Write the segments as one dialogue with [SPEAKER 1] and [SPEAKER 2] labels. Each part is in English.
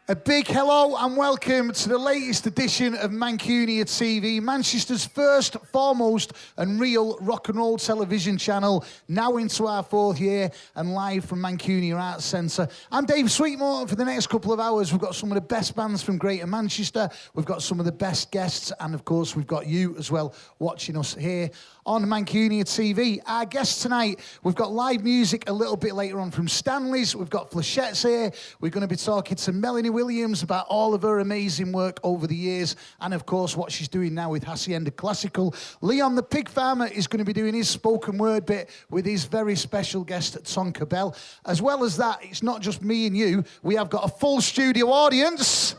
[SPEAKER 1] A big hello and welcome to the latest edition of MANCUNIAtv, Manchester's first, foremost and real rock and roll television channel, now into our fourth year and live from Mancunia Arts Centre. I'm Dave Sweetmore, and for the next couple of hours we've got some of the best bands from Greater Manchester, we've got some of the best guests, and of course we've got you as well watching us here on MANCUNIAtv. Our guests tonight, we've got live music a little bit later on from Stanley's, we've got Flechettes here, we're going to be talking to Melanie Williams about all of her amazing work over the years, and of course what she's doing now with Hacienda Classical. Leon the Pig Farmer is going to be doing his spoken word bit with his very special guest Tonka Bell. As well as that, it's not just me and you, we have got a full studio audience.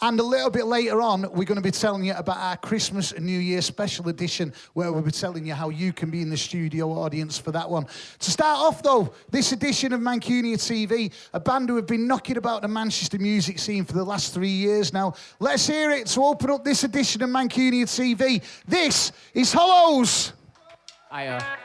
[SPEAKER 1] And a little bit later on, we're going to be telling you about our Christmas and New Year special edition, where we'll be telling you how you can be in the studio audience for that one. To start off, though, this edition of MANCUNIAtv, a band who have been knocking about the Manchester music scene for the last 3 years now. Let's hear it to open up this edition of MANCUNIAtv. This is Hollows.
[SPEAKER 2] Hiya.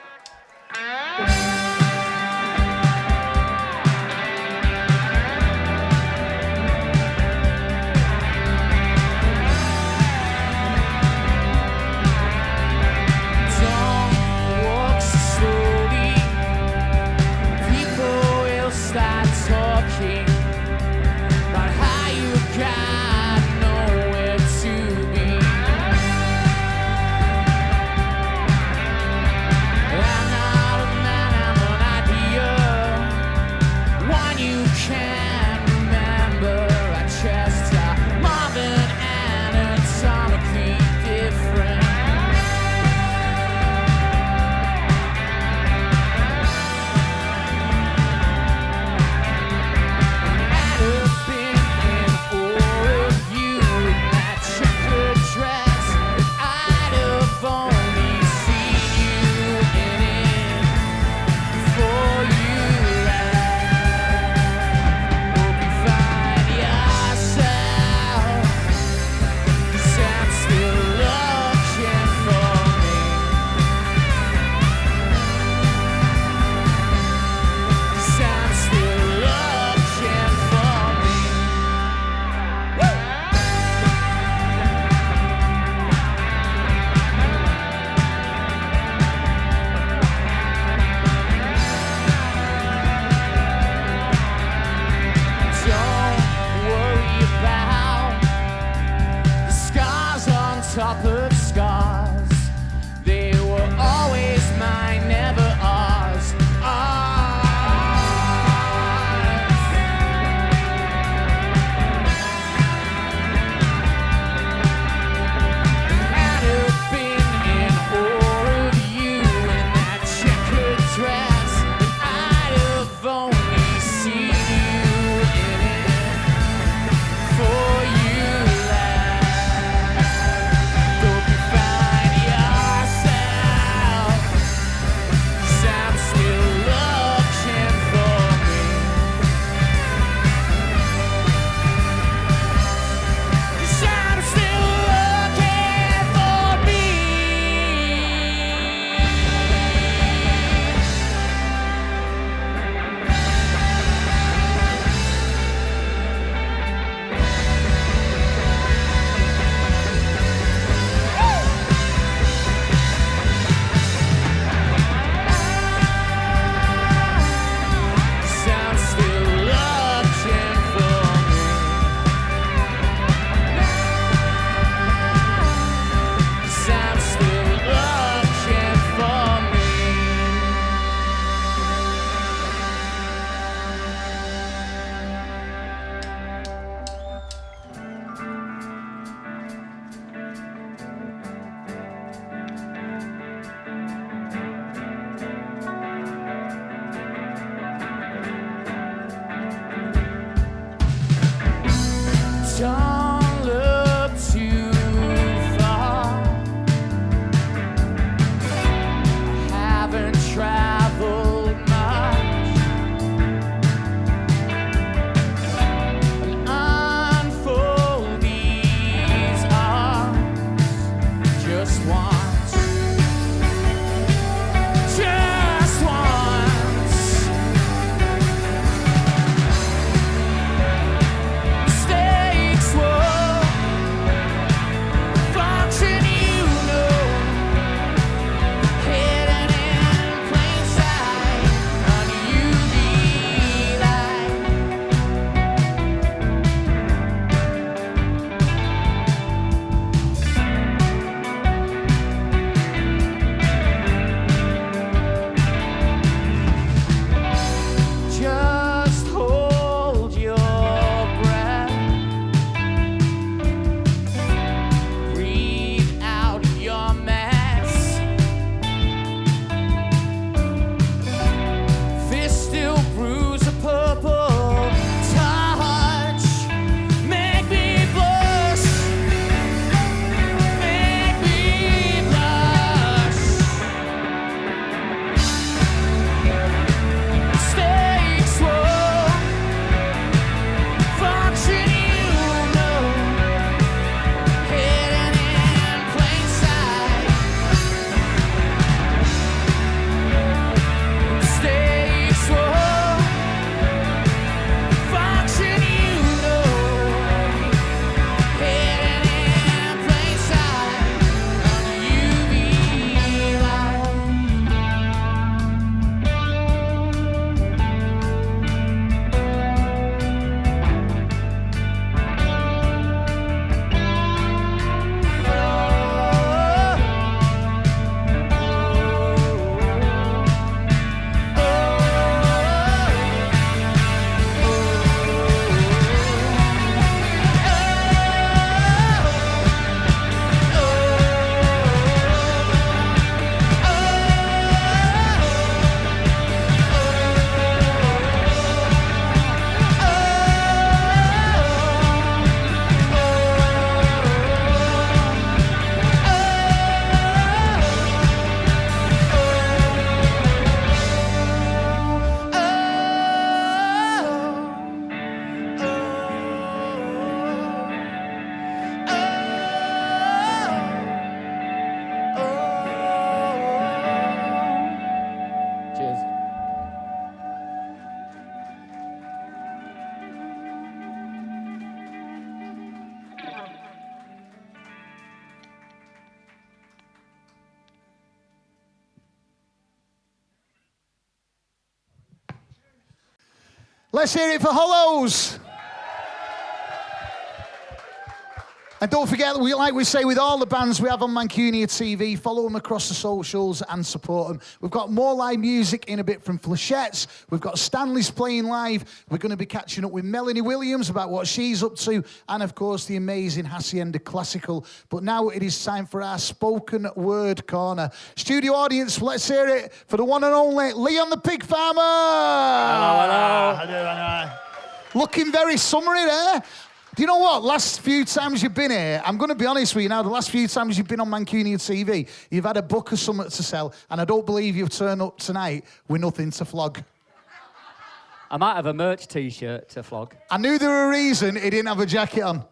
[SPEAKER 2] Top of scars, they were always mine, never ours. Had have been in awe of you in that checkered dress, and I'd have only seen you in it for you. Don't look too far. I haven't traveled much. And unfold these arms just once. Just once.
[SPEAKER 1] Let's hear it for Hollows. And don't forget, like we say with all the bands we have on Mancunia TV, follow them across the socials and support them. We've got more live music in a bit from Flechettes. We've got Stanley's playing live. We're going to be catching up with Melanie Williams about what she's up to. And, of course, the amazing Hacienda Classical. But now it is time for our spoken word corner. Studio audience, let's hear it for the one and only Leon the Pig Farmer.
[SPEAKER 3] Hello, hello.
[SPEAKER 1] Looking very summery there. Do you know what? Last few times you've been here, I'm going to be honest with you now, the last few times you've been on Mancunia TV, you've had a book or something to sell, and I don't believe you've turned up tonight with nothing to flog.
[SPEAKER 3] I might have a merch T-shirt to flog.
[SPEAKER 1] I knew there were a reason he didn't have a jacket on.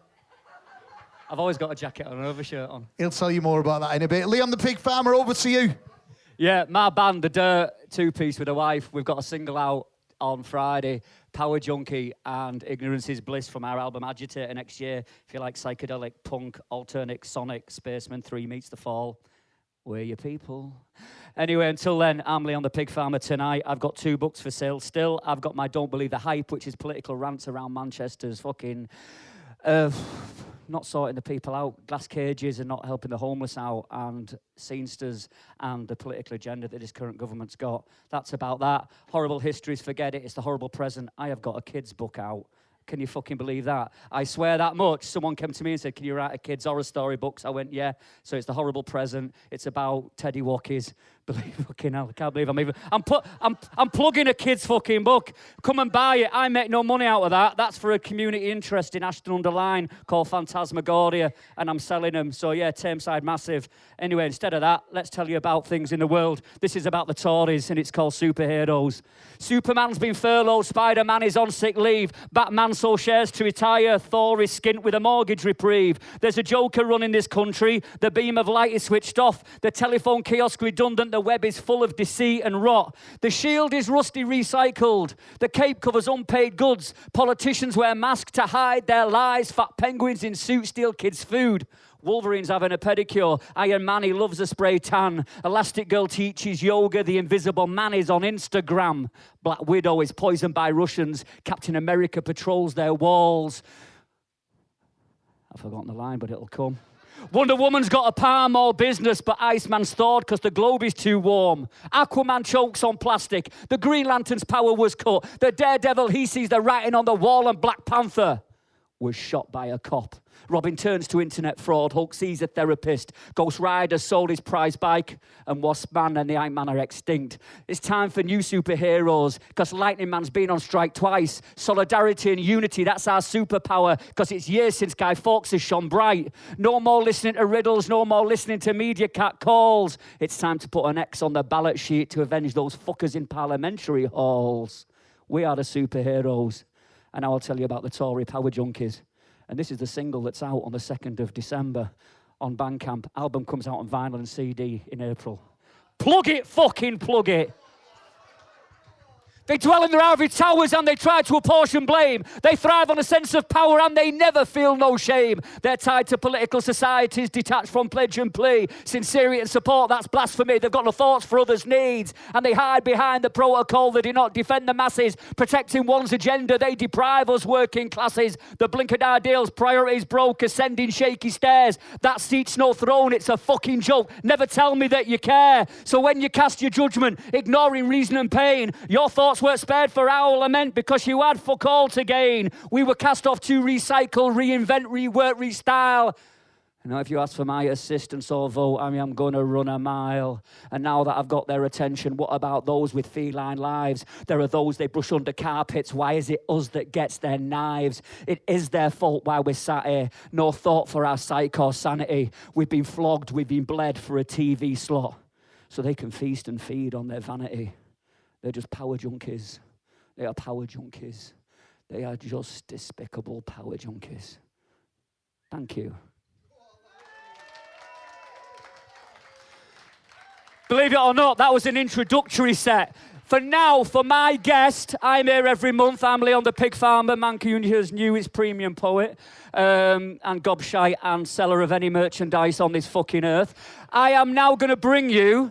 [SPEAKER 3] I've always got a jacket and an overshirt on.
[SPEAKER 1] He'll tell you more about that in a bit. Leon the Pig Farmer, over to you.
[SPEAKER 3] Yeah, my band, The Dirt, two-piece with a wife, we've got a single out on Friday, Power Junkie and Ignorance is Bliss from our album Agitator next year. If you like psychedelic, punk, alternate, sonic, Spaceman 3 meets the fall, we're your people. Anyway, until then, I'm Leon the Pig Farmer tonight. I've got 2 books for sale still. I've got my Don't Believe the Hype, which is political rants around Manchester's fucking... not sorting the people out, glass cages and not helping the homeless out, and scenesters and the political agenda that this current government's got. That's about that. Horrible histories, forget it. It's the horrible present. I have got a kid's book out. Can you fucking believe that? I swear that much. Someone came to me and said, can you write a kid's horror story books? I went, yeah. So it's The Horrible Present. It's about Teddy Walkies. Believe fucking hell, I can't believe I'm plugging a kid's fucking book. Come and buy it. I make no money out of that. That's for a community interest in Ashton-under-Lyne called Phantasmagoria, and I'm selling them. So yeah, Tameside massive. Anyway, instead of that, let's tell you about things in the world. This is about the Tories, and it's called Superheroes. Superman's been furloughed. Spider-Man is on sick leave. Batman sold shares to retire. Thor is skint with a mortgage reprieve. There's a Joker running this country. The beam of light is switched off. The telephone kiosk redundant. The web is full of deceit and rot. The shield is rusty recycled. The cape covers unpaid goods. Politicians wear masks to hide their lies. Fat penguins in suits steal kids' food. Wolverine's having a pedicure. Iron Man, he loves a spray tan. Elastic Girl teaches yoga. The Invisible Man is on Instagram. Black Widow is poisoned by Russians. Captain America patrols their walls. I've forgotten the line, but it'll come. Wonder Woman's got a palm all business, but Iceman's thawed because the globe is too warm. Aquaman chokes on plastic. The Green Lantern's power was cut. The Daredevil, he sees the writing on the wall, and Black Panther was shot by a cop. Robin turns to internet fraud. Hulk sees a therapist. Ghost Rider sold his prize bike. And Wasp Man and the Ant Man are extinct. It's time for new superheroes, because Lightning Man's been on strike twice. Solidarity and unity, that's our superpower, because it's years since Guy Fawkes has shone bright. No more listening to riddles. No more listening to media cat calls. It's time to put an X on the ballot sheet to avenge those fuckers in parliamentary halls. We are the superheroes. And now I'll tell you about the Tory Power Junkies. And this is the single that's out on the 2nd of December on Bandcamp. Album comes out on vinyl and CD in April. Plug it, fucking plug it. They dwell in their ivory towers and they try to apportion blame. They thrive on a sense of power and they never feel no shame. They're tied to political societies, detached from pledge and plea. Sincerity and support, that's blasphemy. They've got no thoughts for others' needs. And they hide behind the protocol. They do not defend the masses. Protecting one's agenda, they deprive us working classes. The blinkered ideals, priorities broke, ascending shaky stairs. That seat's no throne, it's a fucking joke. Never tell me that you care. So when you cast your judgment, ignoring reason and pain, your thoughts weren't spared for our lament because you had fuck all to gain. We were cast off to recycle, reinvent, rework, restyle. And now if you ask for my assistance or vote, I'm gonna run a mile. And now that I've got their attention, what about those with feline lives? There are those they brush under carpets. Why is it us that gets their knives? It is their fault why we're sat here. No thought for our psyche or sanity. We've been flogged, we've been bled for a TV slot so they can feast and feed on their vanity. They're just power junkies. They are power junkies. They are just despicable power junkies. Thank you. Believe it or not, that was an introductory set. For now, for my guest, I'm here every month. I'm Leon the Pig Farmer, Mancunia's newest premium poet, and gobshite and seller of any merchandise on this fucking earth. I am now going to bring you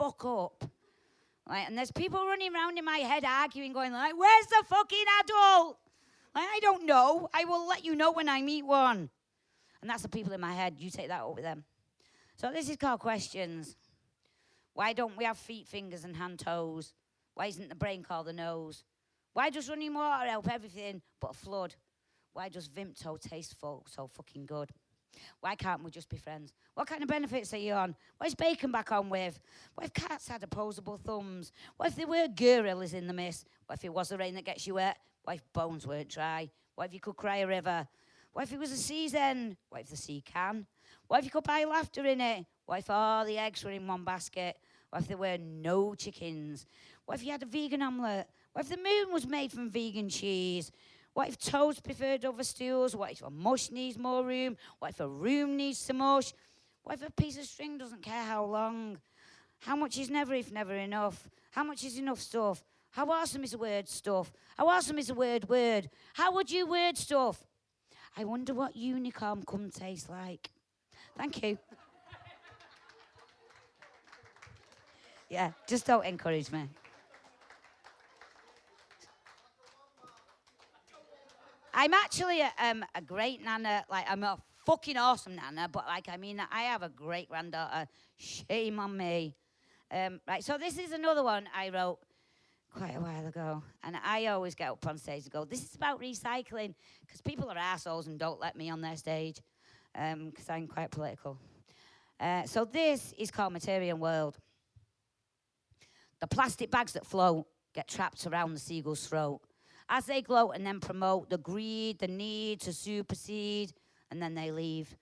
[SPEAKER 4] fuck up. Like, and there's people running around in my head arguing, going like, where's the fucking adult? Like, I don't know. I will let you know when I meet one. And that's the people in my head. You take that up with them. So this is called questions. Why don't we have feet, fingers, and hand toes? Why isn't the brain called the nose? Why does running water help everything but a flood? Why does Vimto taste so fucking good? Why can't we just be friends? What kind of benefits are you on? What is bacon back on with? What if cats had opposable thumbs? What if there were gorillas in the mist? What if it was the rain that gets you wet? What if bones weren't dry? What if you could cry a river? What if it was a season? What if the sea can? What if you could buy laughter in it? What if all the eggs were in one basket? What if there were no chickens? What if you had a vegan omelette? What if the moon was made from vegan cheese? What if toast preferred over stools? What if a mush needs more room? What if a room needs some mush? What if a piece of string doesn't care how long? How much is never if never enough? How much is enough stuff? How awesome is the word stuff? How awesome is the word? How would you word stuff? I wonder what unicorn cum tastes like. Thank you. Yeah, just don't encourage me. I'm actually a great nana. Like, I'm a fucking awesome nana, but, like, I mean, I have a great granddaughter. Shame on me. Right, so this is another one I wrote quite a while ago. And I always get up on stage and go, this is about recycling, because people are assholes and don't let me on their stage, because I'm quite political. So this is called Material World. The plastic bags that float get trapped around the seagull's throat. As they gloat and then promote the greed, the need to supersede, and then they leave.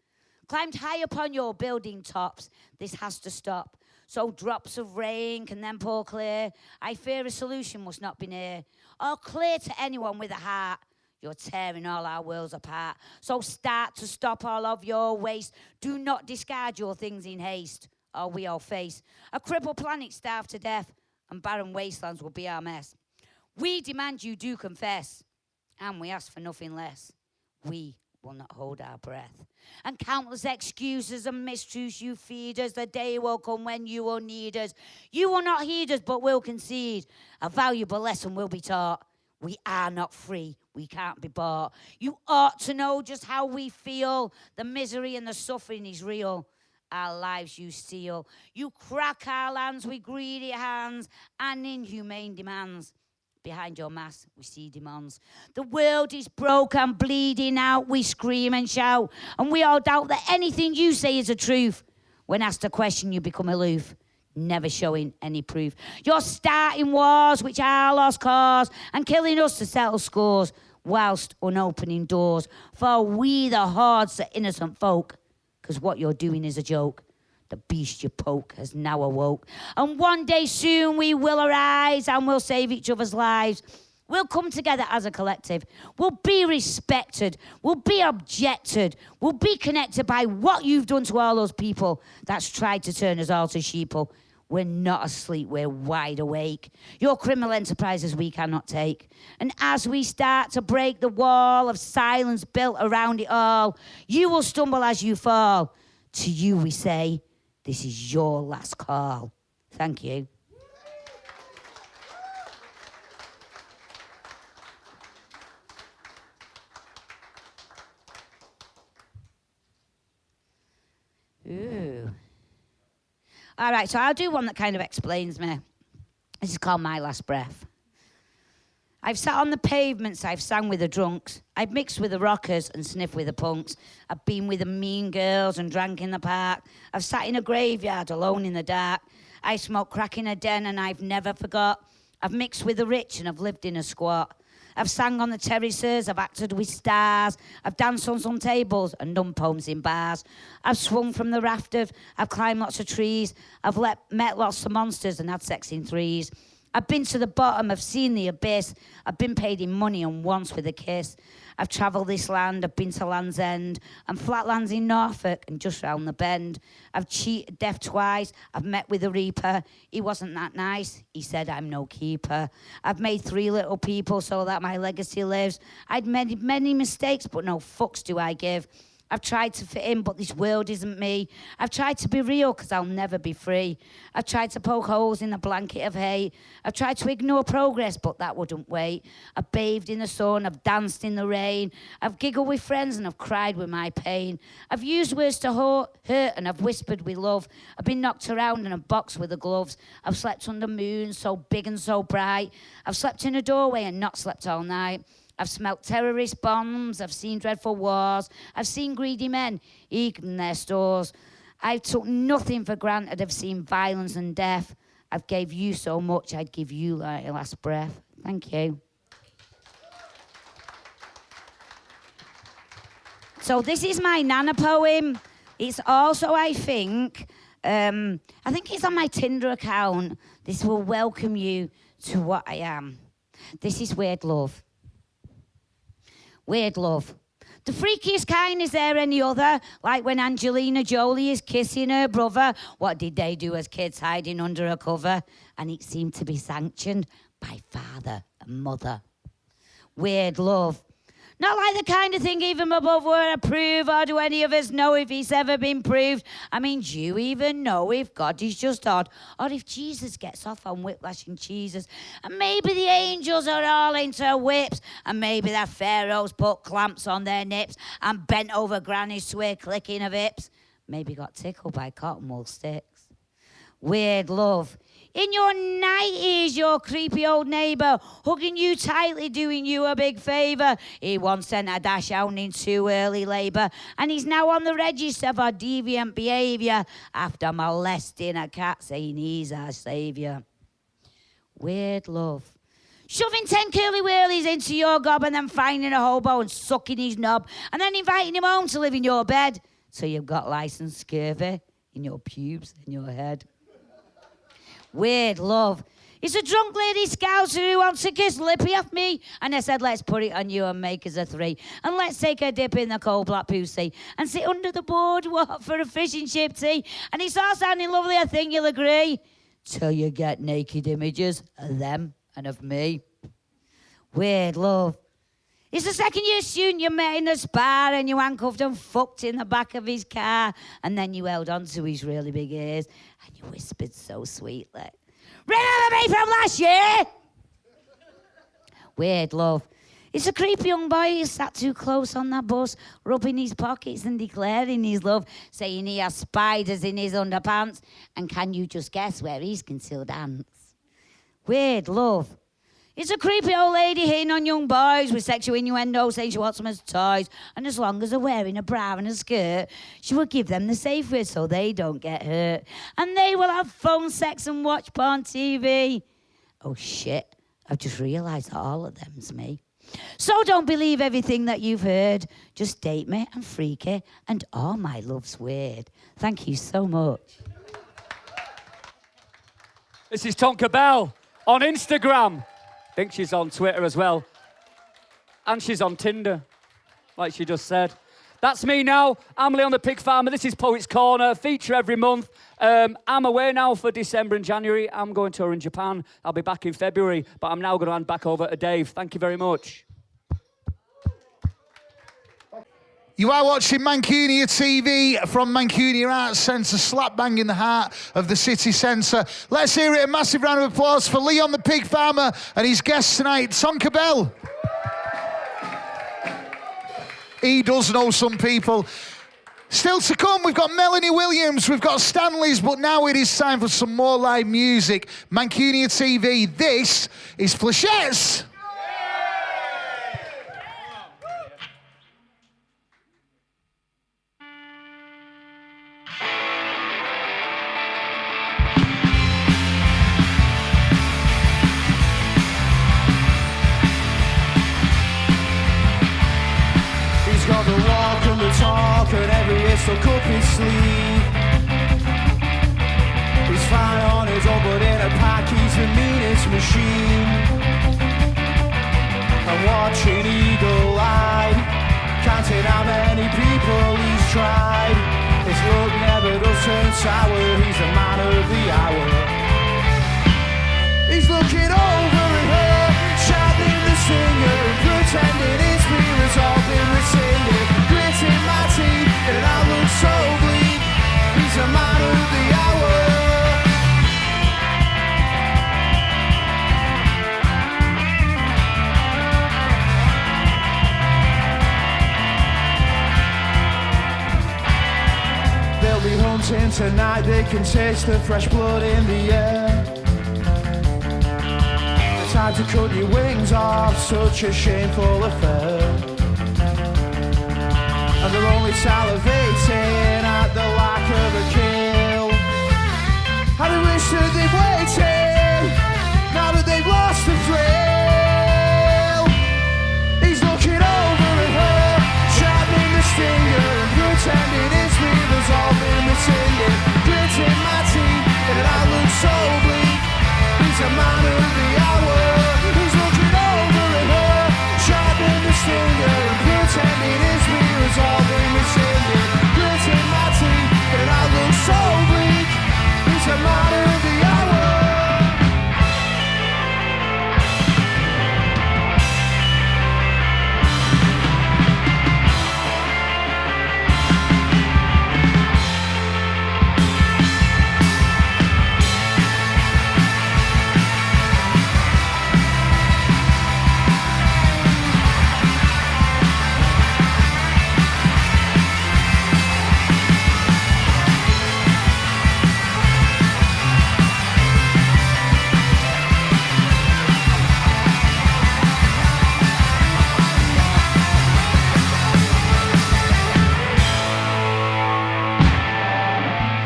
[SPEAKER 4] Climbed high upon your building tops, this has to stop. So drops of rain can then pour clear. I fear a solution must not be near. Or clear to anyone with a heart. You're tearing all our worlds apart. So start to stop all of your waste. Do not discard your things in haste, or we all face a crippled planet starved to death, and barren wastelands will be our mess. We demand you do confess, and we ask for nothing less. We will not hold our breath. And countless excuses and mistruths you feed us. The day will come when you will need us. You will not heed us, but will concede. A valuable lesson will be taught. We are not free. We can't be bought. You ought to know just how we feel. The misery and the suffering is real. Our lives you steal. You crack our lands with greedy hands and inhumane demands. Behind your mask, we see demands. The world is broke and bleeding out. We scream and shout, and we all doubt that anything you say is the truth. When asked a question, you become aloof, never showing any proof. You're starting wars which are lost cause and killing us to settle scores whilst unopening doors. For we the hordes are innocent folk, because what you're doing is a joke. The beast you poke has now awoke. And one day soon we will arise and we'll save each other's lives. We'll come together as a collective. We'll be respected. We'll be objected. We'll be connected by what you've done to all those people that's tried to turn us all to sheeple. We're not asleep, we're wide awake. Your criminal enterprises we cannot take. And as we start to break the wall of silence built around it all, you will stumble as you fall. To you we say, this is your last call. Thank you. Ooh. All right, so I'll do one that kind of explains me. This is called My Last Breath. I've sat on the pavements, I've sang with the drunks. I've mixed with the rockers and sniffed with the punks. I've been with the mean girls and drank in the park. I've sat in a graveyard alone in the dark. I smoked crack in a den and I've never forgot. I've mixed with the rich and I've lived in a squat. I've sang on the terraces, I've acted with stars. I've danced on some tables and done poems in bars. I've swung from the rafters, I've climbed lots of trees. I've met lots of monsters and had sex in threes. I've been to the bottom, I've seen the abyss. I've been paid in money and once with a kiss. I've travelled this land, I've been to Land's End and flatlands in Norfolk and just round the bend. I've cheated death twice, I've met with the Reaper. He wasn't that nice, he said I'm no keeper. I've made 3 little people so that my legacy lives. I'd made many mistakes, but no fucks do I give. I've tried to fit in, but this world isn't me. I've tried to be real, because I'll never be free. I've tried to poke holes in a blanket of hate. I've tried to ignore progress, but that wouldn't wait. I've bathed in the sun, I've danced in the rain. I've giggled with friends and I've cried with my pain. I've used words to hurt and I've whispered with love. I've been knocked around in a box with the gloves. I've slept under moons so big and so bright. I've slept in a doorway and not slept all night. I've smelt terrorist bombs, I've seen dreadful wars, I've seen greedy men eating their stores. I took nothing for granted, I've seen violence and death. I've gave you so much, I'd give you like your last breath. Thank you. So this is my Nana poem. It's also, I think it's on my Tinder account. This will welcome you to what I am. This is Weird Love. Weird love. The freakiest kind, is there any other? Like when Angelina Jolie is kissing her brother. What did they do as kids, hiding under a cover? And it seemed to be sanctioned by father and mother. Weird love. Not like the kind of thing even above would approve, or do any of us know if it's ever been proved? I mean, do you even know if God is just odd, or if Jesus gets off on whiplash and cheeses? And maybe the angels are all into whips, and maybe the pharaohs put clamps on their nips and bent over grannies to a clicking of hips. Maybe got tickled by cotton wool sticks. Weird love. In your 90s, your creepy old neighbour, hugging you tightly, doing you a big favour. He once sent a dash out into early labour, and he's now on the register for deviant behaviour after molesting a cat, saying he's our saviour. Weird love. Shoving 10 curly whirlies into your gob and then finding a hobo and sucking his knob, and then inviting him home to live in your bed. So you've got licensed scurvy in your pubes and your head. Weird love. It's a drunk lady scouser who wants to kiss Lippy off me. And I said, let's put it on you and make us a 3. And let's take a dip in the cold black pussy and sit under the boardwalk for a fish and chip tea. And it's all sounding lovely, I think you'll agree. Till you get naked images of them and of me. Weird love. It's the second year student you met in a spa and you handcuffed and fucked in the back of his car, and then you held on to his really big ears and you whispered so sweetly, remember me from last year? Weird love. It's a creepy young boy who sat too close on that bus, rubbing his pockets and declaring his love, saying he has spiders in his underpants, and can you just guess where he's can still dance? Weird love. It's a creepy old lady hitting on young boys with sexual innuendo, saying she wants them as toys. And as long as they're wearing a bra and a skirt, she will give them the safe word so they don't get hurt. And they will have phone sex and watch porn TV. Oh, shit. I've just realised that all of them's me. So don't believe everything that you've heard. Just date me and freaky, and all my love's weird. Thank you so much.
[SPEAKER 3] This is Tonka Bell on Instagram. I think she's on Twitter as well. And she's on Tinder, like she just said. That's me now. I'm Leon the Pig Farmer. This is Poets Corner, feature every month. I'm away now for December and January. I'm going tour in Japan. I'll be back in February, but I'm now going to hand back over to Dave. Thank you very much.
[SPEAKER 1] You are watching Mancunia TV from Mancunia Arts Centre, slap bang in the heart of the city centre. Let's hear it, a massive round of applause for Leon the Pig Farmer and his guest tonight, Tonka Bell. He does know some people. Still to come, we've got Melanie Williams, we've got Stanley's, but now it is time for some more live music. Mancunia TV, this is Flechettes.
[SPEAKER 2] Got the walk and the talk and every hit stuck up his sleeve. He's fine on his own, but in a pack he's the meanest machine. I'm watching eagle-eyed, counting how many people he's tried. His look never does turn sour, he's the man of the hour. He's looking over at her, shouting the singer, pretending his feelings all been rescinded. Gritting my teeth
[SPEAKER 5] dancing tonight, they can taste the fresh blood in the air. The time to cut your wings off, such a shameful affair. And they're only salivating at the lack of a kill. And they wish that they've waited, now that they've lost the thrill. He's looking over at her, sharpening the stinger and pretending it's me that's all been rescinded. Gritting my teeth in an outlook so bleak. He's a man of the hour. He's looking over at her, sharpening the stinger and pretending it's me that's all been rescinded. Gritting my teeth in an outlook so bleak. He's a man of the hour.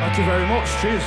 [SPEAKER 5] Thank you very much. Cheers.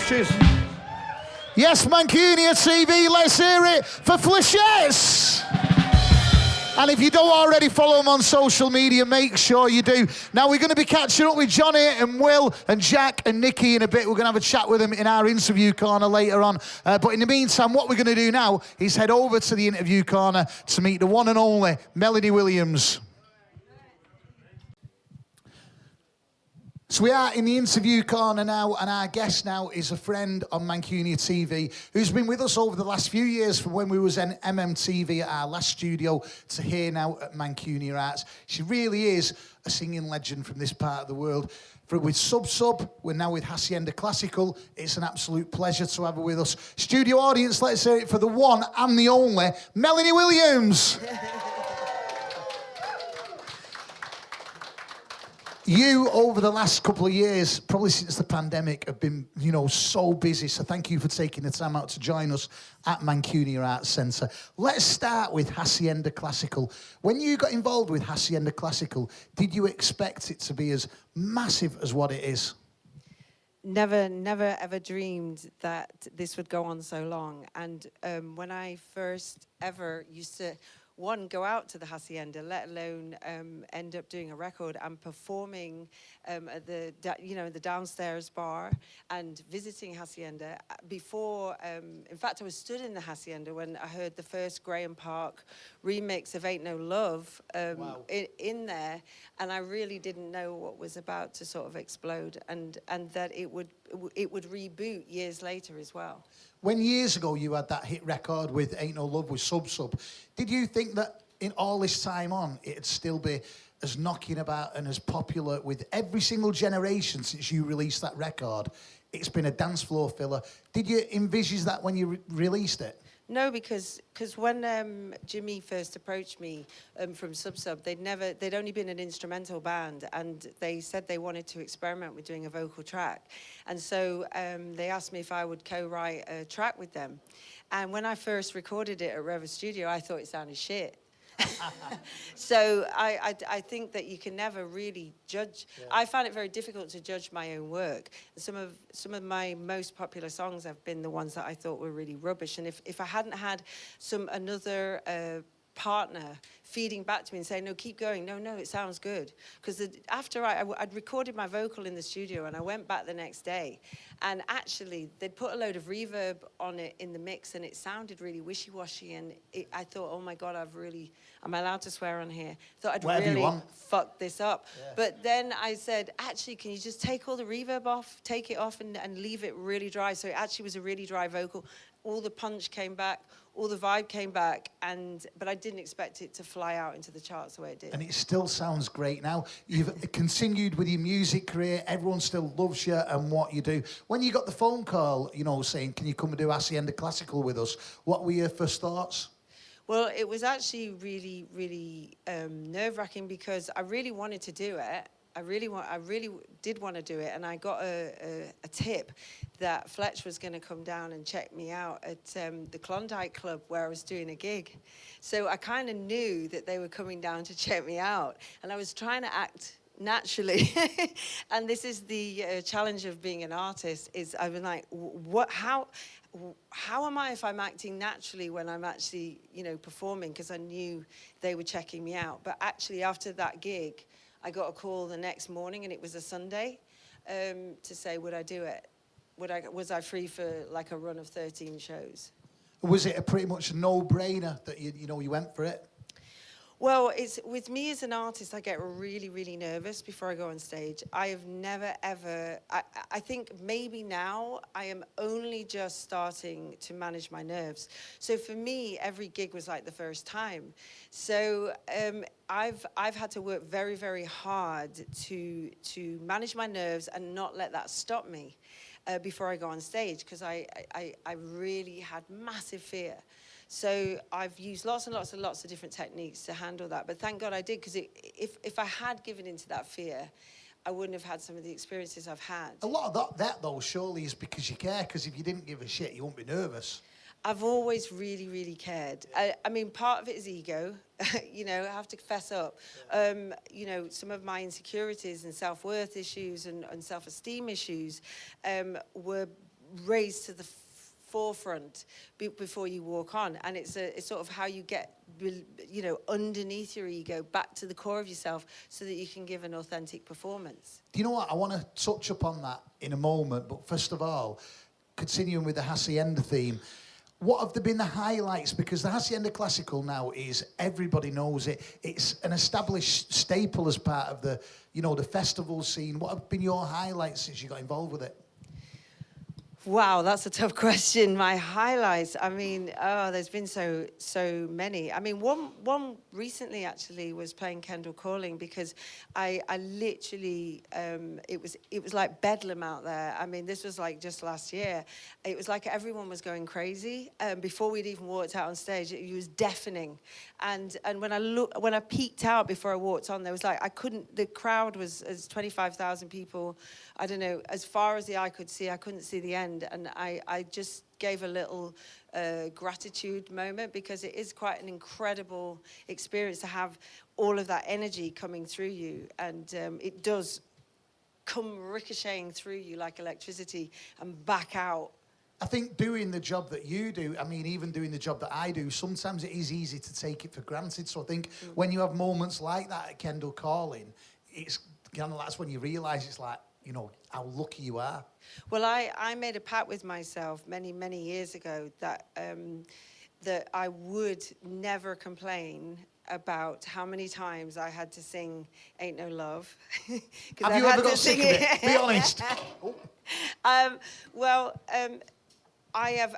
[SPEAKER 5] Cheers.
[SPEAKER 1] Yes, MANCUNIAtv, let's hear it for Flechettes. And if you don't already follow them on social media, make sure you do. Now, we're going to be catching up with Johnny and Will and Jack and Nikki in a bit. We're going to have a chat with them in our interview corner later on. But in the meantime, what we're going to do now is head over to the interview corner to meet the one and only Melanie Williams. So we are in the interview corner now, and our guest now is a friend on MANCUNIAtv who's been with us over the last few years from when we was in MMTV at our last studio to here now at Mancunia Arts. She really is a singing legend from this part of the world. With Sub, we're now with Hacienda Classical. It's an absolute pleasure to have her with us. Studio audience, let's hear it for the one and the only Melanie Williams. You, over the last couple of years, probably since the pandemic, have been, so busy. So thank you for taking the time out to join us at Mancunia Arts Centre. Let's start with Hacienda Classical. When you got involved with Hacienda Classical, did you expect it to be as massive as what it is?
[SPEAKER 6] Never ever dreamed that this would go on so long. And when I first ever used to go out to the Hacienda, let alone end up doing a record and performing at the the downstairs bar and visiting Hacienda. Before, in fact, I was stood in the Hacienda when I heard the first Graham Park remix of Ain't No Love
[SPEAKER 1] Wow.
[SPEAKER 6] in there, and I really didn't know what was about to sort of explode, and that it would reboot years later as well.
[SPEAKER 1] When years ago you had that hit record with Ain't No Love with Sub, did you think that in all this time on, it'd still be as knocking about and as popular with every single generation since you released that record? It's been a dance floor filler. Did you envisage that when you released it?
[SPEAKER 6] No, because when Jimmy first approached me from Sub, they'd only been an instrumental band, and they said they wanted to experiment with doing a vocal track. And so they asked me if I would co-write a track with them. And when I first recorded it at Rever Studio, I thought it sounded shit. So I think that you can never really judge. Yeah. I found it very difficult to judge my own work. Some of my most popular songs have been the ones that I thought were really rubbish. And if I hadn't had another partner feeding back to me and saying, no, keep going, no, it sounds good. Because after I'd recorded my vocal in the studio, and I went back the next day, and actually they'd put a load of reverb on it in the mix, and it sounded really wishy-washy, and I thought, oh my God, am I allowed to swear on here? Thought I'd
[SPEAKER 1] Whatever
[SPEAKER 6] really fucked this up. Yeah. But then I said, actually, can you just take all the reverb off, take it off and leave it really dry? So it actually was a really dry vocal. All the punch came back, all the vibe came back, but I didn't expect it to fly out into the charts the way it did.
[SPEAKER 1] And it still sounds great now. You've continued with your music career. Everyone still loves you and what you do. When you got the phone call, saying, can you come and do Hacienda Classical with us? What were your first thoughts?
[SPEAKER 6] Well, it was actually really, really nerve-wracking because I really wanted to do it. I really did want to do it, and I got a tip that Fletch was going to come down and check me out at the Klondike Club where I was doing a gig. So I kind of knew that they were coming down to check me out, and I was trying to act naturally. And this is the challenge of being an artist, is I was like, how am I if I'm acting naturally when I'm actually, performing? Because I knew they were checking me out. But actually, after that gig, I got a call the next morning, and it was a Sunday, to say, would I do it? Was I free for like a run of 13 shows?
[SPEAKER 1] Was it a pretty much a no-brainer that you went for it?
[SPEAKER 6] Well, it's with me as an artist, I get really, really nervous before I go on stage. I have never, ever, I think maybe now I am only just starting to manage my nerves. So for me, every gig was like the first time. So I've had to work very, very hard to manage my nerves and not let that stop me before I go on stage, because I really had massive fear. So I've used lots and lots and lots of different techniques to handle that. But thank God I did, because if I had given into that fear, I wouldn't have had some of the experiences I've had.
[SPEAKER 1] A lot of that though, surely, is because you care, because if you didn't give a shit, you wouldn't be nervous.
[SPEAKER 6] I've always really, really cared. I mean, part of it is ego. I have to fess up. Some of my insecurities and self-worth issues and self-esteem issues were raised to the forefront before you walk on, and it's sort of how you get, you know, underneath your ego back to the core of yourself so that you can give an authentic performance.
[SPEAKER 1] Do you know what? I want to touch upon that in a moment, but first of all, continuing with the Hacienda theme, what have been the highlights? Because the Hacienda Classical now is, everybody knows it. It's an established staple as part of the, you know, the festival scene. What have been your highlights since you got involved with it?
[SPEAKER 6] Wow, that's a tough question. My highlights, I mean, there's been so many. I mean, one recently actually was playing Kendall Calling, because I literally, it was like bedlam out there. I mean, this was like just last year. It was like everyone was going crazy. Before we'd even walked out on stage, it was deafening. And when I peeked out before I walked on, there was like, the crowd was as 25,000 people. I don't know, as far as the eye could see, I couldn't see the end. And I just gave a little gratitude moment, because it is quite an incredible experience to have all of that energy coming through you. And it does come ricocheting through you like electricity and back out.
[SPEAKER 1] I think doing the job that you do, I mean, even doing the job that I do, sometimes it is easy to take it for granted. So I think when you have moments like that at Kendall Calling, it's kind of, that's when you realise it's like, you know, how lucky you are.
[SPEAKER 6] Well, I made a pact with myself many years ago that that I would never complain about how many times I had to sing "Ain't No Love."
[SPEAKER 1] Have you ever got sick of it? Be honest.
[SPEAKER 6] I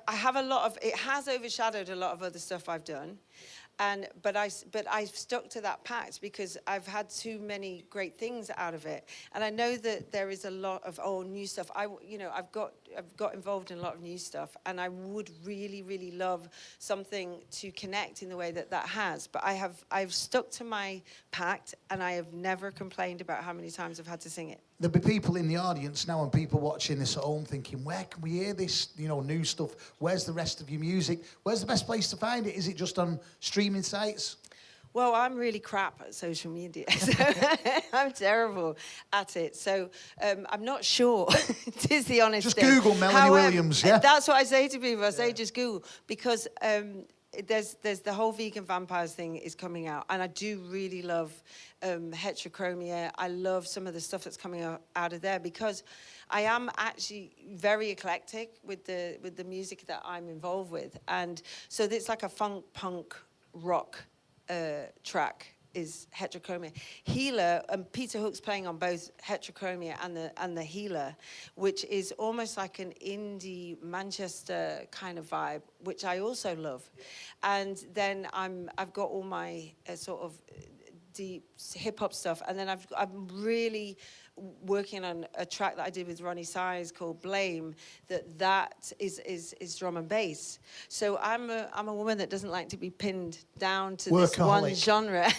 [SPEAKER 6] have a lot of, it has overshadowed a lot of other stuff I've done. But I've stuck to that pact because I've had too many great things out of it, and I know that there is a lot of new stuff. I've got involved in a lot of new stuff, and I would really love something to connect in the way that has. But I've stuck to my pact, and I have never complained about how many times I've had to sing it.
[SPEAKER 1] There'll be people in the audience now and people watching this at home thinking, where can we hear this, you know, new stuff? Where's the rest of your music? Where's the best place to find it? Is it just on streaming sites?
[SPEAKER 6] Well, I'm really crap at social media. So I'm terrible at it. So I'm not sure. It is the honest
[SPEAKER 1] Just
[SPEAKER 6] thing.
[SPEAKER 1] Google Melanie Williams, yeah?
[SPEAKER 6] That's what I say to people. I say just Google, because there's the whole vegan vampires thing is coming out, and I do really love heterochromia. I love some of the stuff that's coming out of there, because I am actually very eclectic with the music that I'm involved with, and so it's like a funk punk rock track is Heterochromia. Healer, and Peter Hook's playing on both Heterochromia and the Healer, which is almost like an indie Manchester kind of vibe, which I also love. And then I've got all my sort of deep hip hop stuff, and then I'm really working on a track that I did with Ronnie Size called Blame, that is drum and bass. So I'm a woman that doesn't like to be pinned down to this one genre.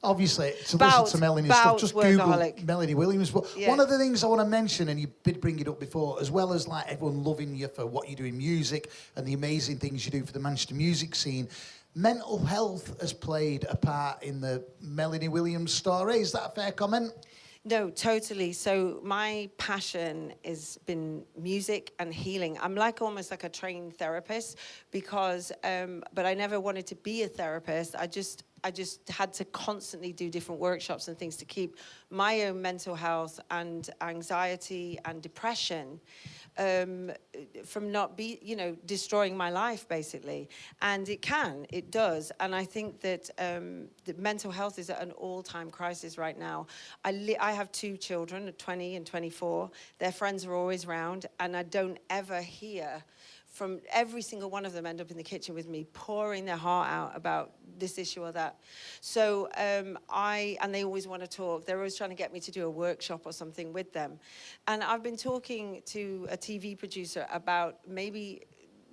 [SPEAKER 1] Obviously, to listen to Melanie stuff, just Google Melanie Williams. But
[SPEAKER 6] yeah.
[SPEAKER 1] One of the things I want to mention, and you did bring it up before, as well as like everyone loving you for what you do in music and the amazing things you do for the Manchester music scene, mental health has played a part in the Melanie Williams story. Is that a fair comment?
[SPEAKER 6] No, totally. So my passion has been music and healing. I'm almost like a trained therapist, because, but I never wanted to be a therapist. I just had to constantly do different workshops and things to keep my own mental health and anxiety and depression from not destroying my life, basically. And it does. And I think that the mental health is at an all-time crisis right now. I have two children, 20 and 24. Their friends are always around, and I don't ever hear from every single one of them end up in the kitchen with me, pouring their heart out about this issue or that. So and they always want to talk. They're always trying to get me to do a workshop or something with them. And I've been talking to a TV producer about maybe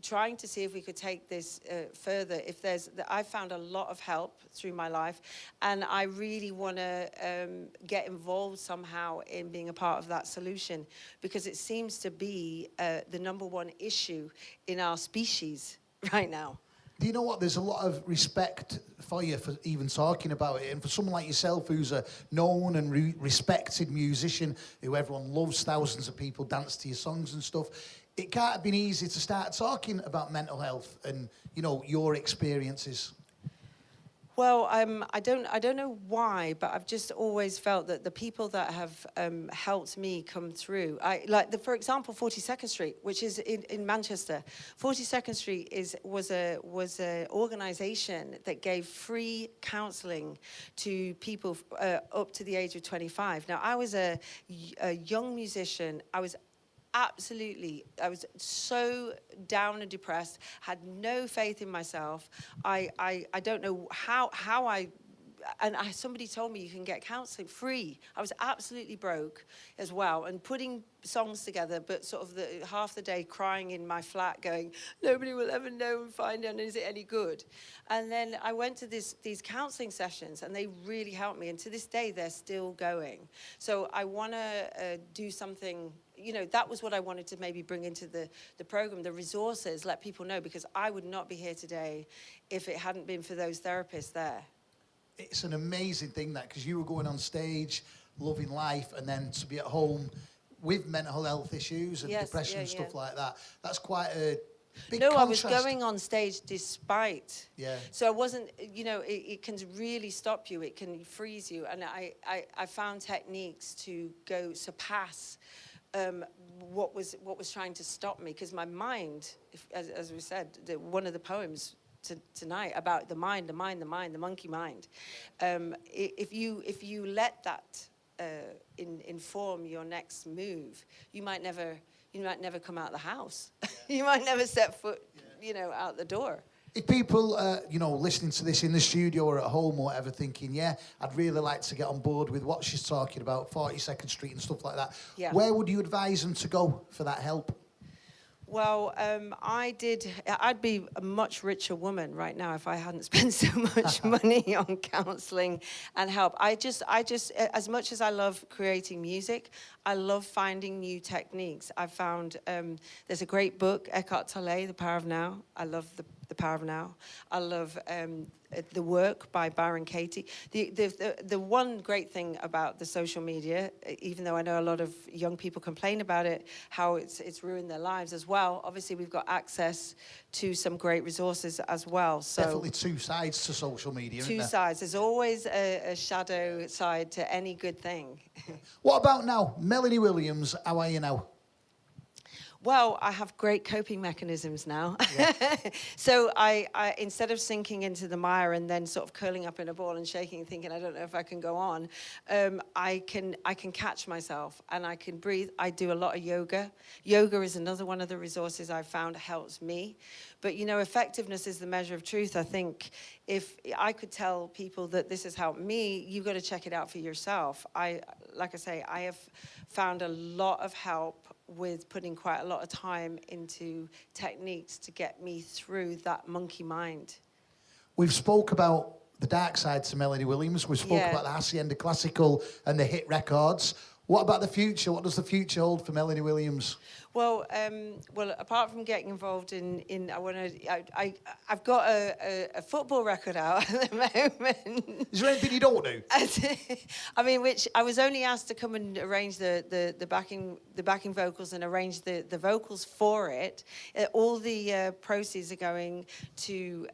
[SPEAKER 6] trying to see if we could take this further. I found a lot of help through my life, and I really want to get involved somehow in being a part of that solution, because it seems to be the number one issue in our species right now.
[SPEAKER 1] Do you know what? There's a lot of respect for you for even talking about it. And for someone like yourself, who's a known and respected musician, who everyone loves, thousands of people dance to your songs and stuff, it can't have been easy to start talking about mental health and, you know, your experiences.
[SPEAKER 6] Well, I don't know why, but I've just always felt that the people that have helped me come through, for example, 42nd Street, which is in Manchester. 42nd Street was a organisation that gave free counselling to people up to the age of 25. Now, I was a young musician. I was so down and depressed, had no faith in myself. I don't know how somebody told me you can get counselling free. I was absolutely broke as well, and putting songs together, but sort of half the day crying in my flat going, nobody will ever know and find out, is it any good? And then I went to these counselling sessions, and they really helped me, and to this day they're still going. So I want to do something, you know, that was what I wanted to maybe bring into the program, the resources, let people know, because I would not be here today if it hadn't been for those therapists there.
[SPEAKER 1] It's an amazing thing that, because you were going on stage, loving life, and then to be at home with mental health issues and depression and stuff like that. That's quite a big contrast.
[SPEAKER 6] I was going on stage despite.
[SPEAKER 1] Yeah.
[SPEAKER 6] So I wasn't, you know, it can really stop you. It can freeze you. And I found techniques to go surpass what was trying to stop me, because my mind, as we said, one of the poems tonight about the mind, the monkey mind. If you let that inform your next move, you might never come out of the house. You might never set foot, you know, out the door.
[SPEAKER 1] If people, you know, listening to this in the studio or at home or whatever, thinking, yeah, I'd really like to get on board with what she's talking about, 42nd Street and stuff like that, where would you advise them to go for that help?
[SPEAKER 6] Well, I'd be a much richer woman right now if I hadn't spent so much money on counselling and help. I just, as much as I love creating music, I love finding new techniques. I found, there's a great book, Eckhart Tolle, The Power of Now. I love the Power of Now. I love the work by Byron Katie. The one great thing about the social media, even though I know a lot of young people complain about it, how it's ruined their lives as well. Obviously, we've got access to some great resources as well. So
[SPEAKER 1] definitely two sides to social media, isn't there?
[SPEAKER 6] Two sides. There's always a shadow side to any good thing.
[SPEAKER 1] What about now? Melanie Williams, how are you now?
[SPEAKER 6] Well, I have great coping mechanisms now. Yeah. So I instead of sinking into the mire and then sort of curling up in a ball and shaking and thinking, I don't know if I can go on, I can catch myself and I can breathe. I do a lot of yoga. Yoga is another one of the resources I've found helps me. But, you know, effectiveness is the measure of truth. I think if I could tell people that this has helped me, you've got to check it out for yourself. Like I say, I have found a lot of help with putting quite a lot of time into techniques to get me through that monkey mind.
[SPEAKER 1] We've spoke about the dark side to Melanie Williams. We've spoke about the Hacienda Classical and the hit records. What about the future? What does the future hold for Melanie Williams?
[SPEAKER 6] Well, apart from getting involved I've got a football record out at the moment.
[SPEAKER 1] Is there anything you don't do?
[SPEAKER 6] I mean, which I was only asked to come and arrange the backing vocals and arrange the vocals for it. All the proceeds are going to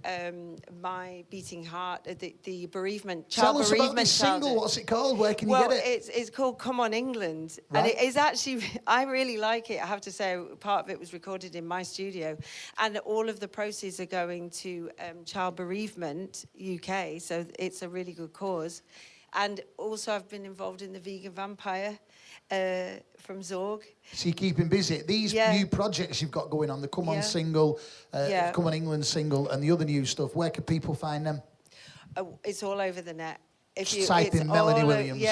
[SPEAKER 6] my beating heart, the bereavement, child bereavement.
[SPEAKER 1] Tell us about this single. What's it called? Where can you get it?
[SPEAKER 6] It's called Come On England,
[SPEAKER 1] right.
[SPEAKER 6] And it is actually, I really like it. I have to say, part of it was recorded in my studio, and all of the proceeds are going to Child Bereavement UK, so it's a really good cause. And also I've been involved in the Vegan Vampire from Zorg.
[SPEAKER 1] So you're keeping busy. These new projects you've got going on, the Come On single, Come On England single, and the other new stuff, where can people find them?
[SPEAKER 6] It's all over the net. If you
[SPEAKER 1] type in Melanie Williams.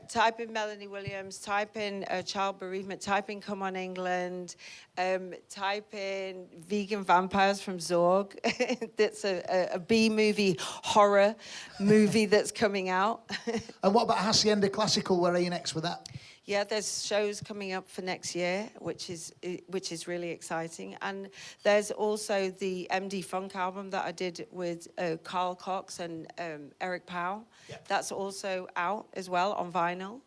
[SPEAKER 6] Type in Melanie Williams, type in Child Bereavement, type in Come On England, type in Vegan Vampires from Zorg. That's a B-movie horror movie that's coming out.
[SPEAKER 1] And what about Hacienda Classical? Where are you next with that?
[SPEAKER 6] Yeah, there's shows coming up for next year, which is really exciting. And there's also the MD Funk album that I did with Carl Cox and Eric Powell. Yep. That's also out as well on vinyl.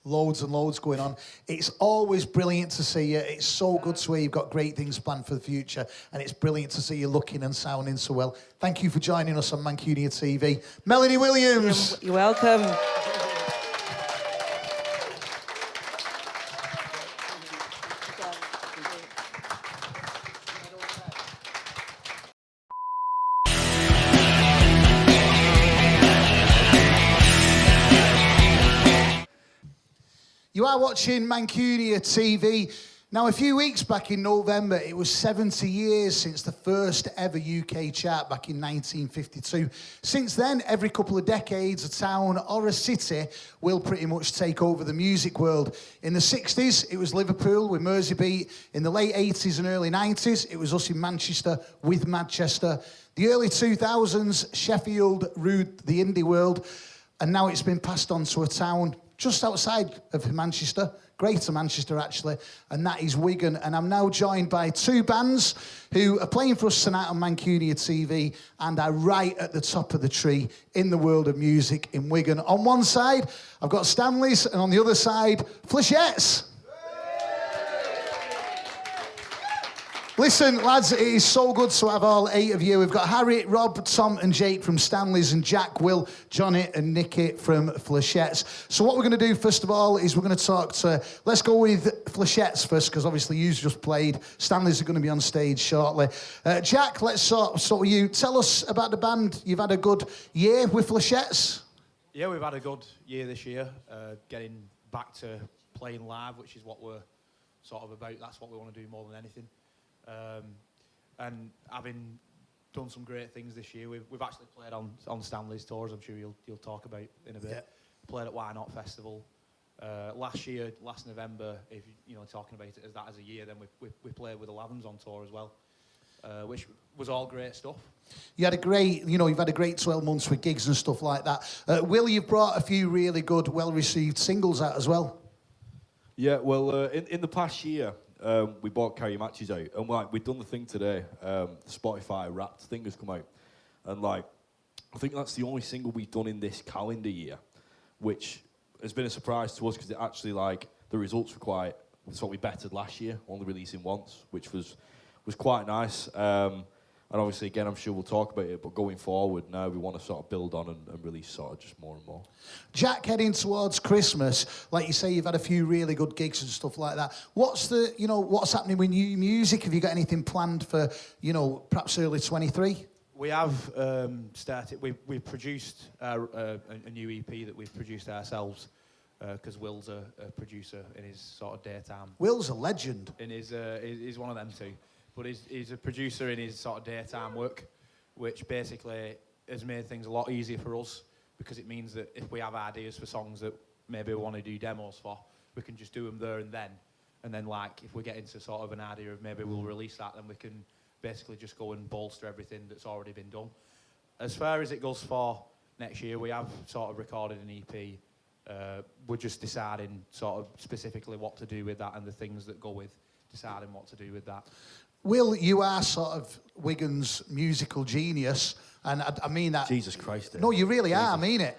[SPEAKER 1] Loads and loads going on. It's always brilliant to see you. It's so good to hear you've got great things planned for the future, and it's brilliant to see you looking and sounding so well. Thank you for joining us on Mancunia TV. Melanie Williams.
[SPEAKER 6] You're welcome.
[SPEAKER 1] You are watching Mancunia TV. Now, a few weeks back in November, it was 70 years since the first ever UK chart back in 1952. Since then, every couple of decades, a town or a city will pretty much take over the music world. In the 60s, it was Liverpool with Merseybeat. In the late 80s and early 90s, it was us in Manchester with Manchester. The early 2000s, Sheffield ruled the indie world, and now it's been passed on to a town just outside of Manchester, Greater Manchester actually, and that is Wigan. And I'm now joined by two bands who are playing for us tonight on Mancunia TV and are right at the top of the tree in the world of music in Wigan. On one side, I've got Stanleys, and on the other side, Flechettes. Listen, lads, it is so good to have all 8 of you. We've got Harry, Rob, Tom and Jake from Stanleys, and Jack, Will, Johnny and Nicky from Flechettes. So what we're going to do, first of all, is we're going to talk to... Let's go with Flechettes first, because obviously you've just played. Stanleys are going to be on stage shortly. Jack, let's start with you. Tell us about the band. You've had a good year with Flechettes?
[SPEAKER 5] Yeah, we've had a good year this year, getting back to playing live, which is what we're sort of about. That's what we want to do more than anything. And having done some great things this year, we've actually played on Stanley's tours. I'm sure you'll talk about in a bit.
[SPEAKER 1] Yeah.
[SPEAKER 5] Played at Why Not Festival last year, last November. If you know, talking about it as a year, then we played with 11s on tour as well, which was all great stuff.
[SPEAKER 1] You had a great, you've had a great 12 months with gigs and stuff like that. Will, you've brought a few really good, well-received singles out as well.
[SPEAKER 7] Yeah, well, in the past year, we bought Carry Your Matches out, and we've done the thing today. The Spotify Wrapped thing has come out, and I think that's the only single we've done in this calendar year, which has been a surprise to us because it actually the results were quite. It's what we bettered last year, only releasing once, which was quite nice. And obviously, again, I'm sure we'll talk about it, but going forward now, we want to sort of build on and release sort of just more and more.
[SPEAKER 1] Jack, heading towards Christmas, like you say, you've had a few really good gigs and stuff like that. What's what's happening with new music? Have you got anything planned for, perhaps early 23?
[SPEAKER 5] We have started. We've produced a new EP that we've produced ourselves because Will's a producer in his sort of daytime.
[SPEAKER 1] Will's a legend.
[SPEAKER 5] He's one of them too. But he's a producer in his sort of daytime work, which basically has made things a lot easier for us because it means that if we have ideas for songs that maybe we want to do demos for, we can just do them there and then. And then, if we get into sort of an idea of maybe we'll release that, then we can basically just go and bolster everything that's already been done. As far as it goes for next year, we have sort of recorded an EP. We're just deciding sort of specifically what to do with that and the things that go with deciding what to do with that.
[SPEAKER 1] Will, you are sort of Wigan's musical genius, and I mean that.
[SPEAKER 7] Jesus Christ.
[SPEAKER 1] No, you really are, I mean it.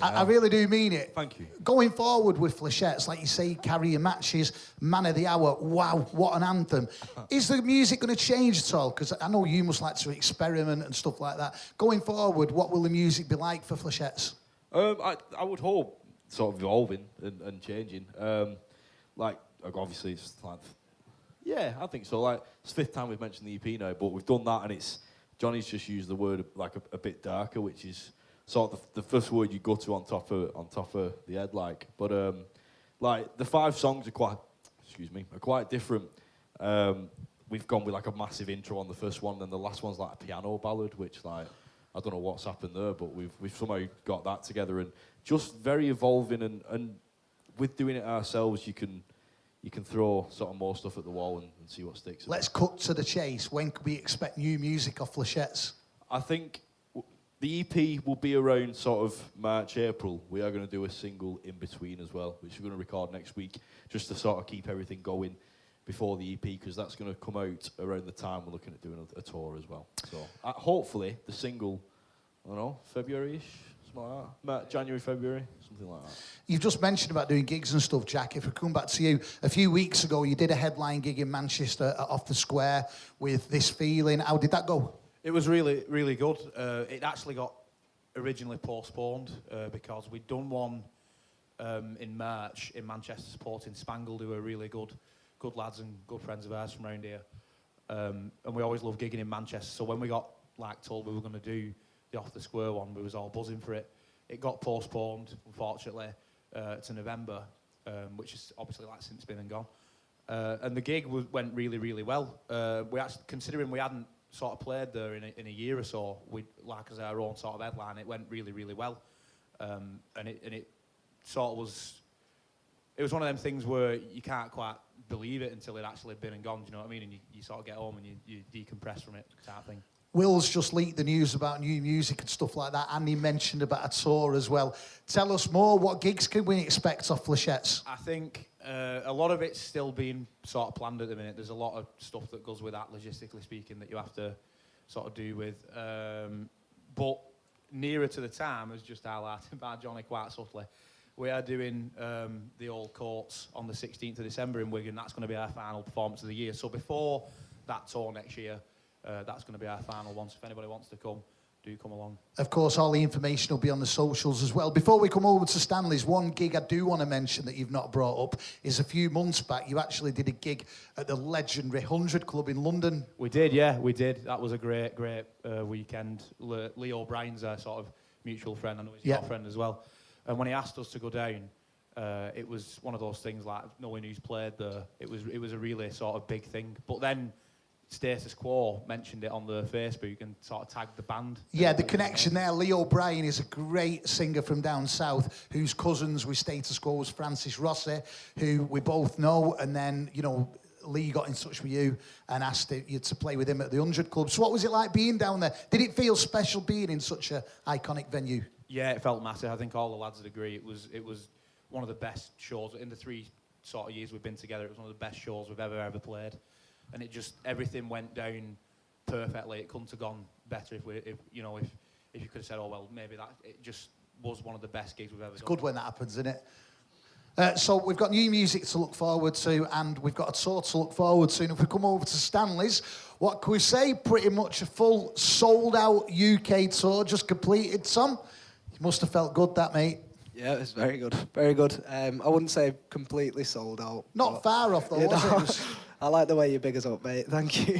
[SPEAKER 1] I really do mean it.
[SPEAKER 7] Thank you.
[SPEAKER 1] Going forward with Flechettes, like you say, Carry Your Matches, Man of the Hour, wow, what an anthem. Is the music going to change at all? Because I know you must like to experiment and stuff like that. Going forward, what will the music be like for Flechettes?
[SPEAKER 7] I would hope sort of evolving and changing. Obviously, it's yeah, I think so. It's the 5th time we've mentioned the EP now, but we've done that, and Johnny's just used the word a bit darker, which is sort of the first word you go to on top of the head, But the 5 songs are quite different. We've gone with a massive intro on the first one, and the last one's a piano ballad, which I don't know what's happened there, but we've somehow got that together, and just very evolving, and with doing it ourselves, you can throw sort of more stuff at the wall and see what sticks.
[SPEAKER 1] Let's cut to the chase. When can we expect new music off Flechettes?
[SPEAKER 7] I think the EP will be around sort of March, April. We are going to do a single in between as well, which we're going to record next week, just to sort of keep everything going before the EP, because that's going to come out around the time we're looking at doing a tour as well. So hopefully the single, I don't know, February-ish, Something like that. January, February, something like that.
[SPEAKER 1] You've just mentioned about doing gigs and stuff, Jack. If we come back to you, a few weeks ago, you did a headline gig in Manchester at Off the Square with This Feeling. How did that go?
[SPEAKER 5] It was really, really good. It actually got originally postponed because we'd done one in March in Manchester supporting Spangled, who are really good lads and good friends of ours from around here. And we always love gigging in Manchester. So when we got told we were going to do the Off the Square one, we was all buzzing for it. It got postponed, unfortunately, to November, which is obviously since been and gone. And the gig went really, really well. We actually, considering we hadn't sort of played there in a year or so, we as our own sort of headline, it went really, really well. And it sort of was. It was one of them things where you can't quite believe it until it actually been and gone. Do you know what I mean? And you sort of get home and you decompress from it, type thing.
[SPEAKER 1] Will's just leaked the news about new music and stuff like that, and he mentioned about a tour as well. Tell us more. What gigs can we expect off Flechettes?
[SPEAKER 5] I think a lot of it's still being sort of planned at the minute. There's a lot of stuff that goes with that, logistically speaking, that you have to sort of do with. But nearer to the time, as just highlighted by Johnny quite subtly, we are doing the Old Courts on the 16th of December in Wigan. That's going to be our final performance of the year. So before that tour next year, that's going to be our final one. So if anybody wants to come, do come along.
[SPEAKER 1] Of course, all the information will be on the socials as well. Before we come over to Stanley's, one gig I do want to mention that you've not brought up is a few months back, you actually did a gig at the legendary 100 Club in London.
[SPEAKER 5] We did, yeah, we did. That was a great weekend. Leo Bryan's our sort of mutual friend. I know he's your friend as well. And when he asked us to go down, it was one of those things like knowing who's played there. It was a really sort of big thing. But then Status Quo mentioned it on the Facebook and sort of tagged the band.
[SPEAKER 1] Yeah, the connection there. Leo Bryan is a great singer from down south whose cousins with Status Quo was Francis Rossi, who we both know. And then, you know, Lee got in touch with you and asked you to play with him at the 100 Club. So what was it like being down there? Did it feel special being in such an iconic venue?
[SPEAKER 5] Yeah, it felt massive. I think all the lads would agree. It was one of the best shows. In the 3 sort of years we've been together, it was one of the best shows we've ever played. And it just, everything went down perfectly. It couldn't have gone better if you could have said, oh, well, maybe that, it just was one of the best gigs we've ever done.
[SPEAKER 1] It's good when that happens, isn't it? So we've got new music to look forward to, and we've got a tour to look forward to. And if we come over to Stanley's, what can we say? Pretty much a full, sold-out UK tour just completed, Tom. You must have felt good, that, mate.
[SPEAKER 8] Yeah, it was very good, very good. I wouldn't say completely sold out.
[SPEAKER 1] Not far off, though, was it?
[SPEAKER 8] I like the way you big us up, mate. Thank you.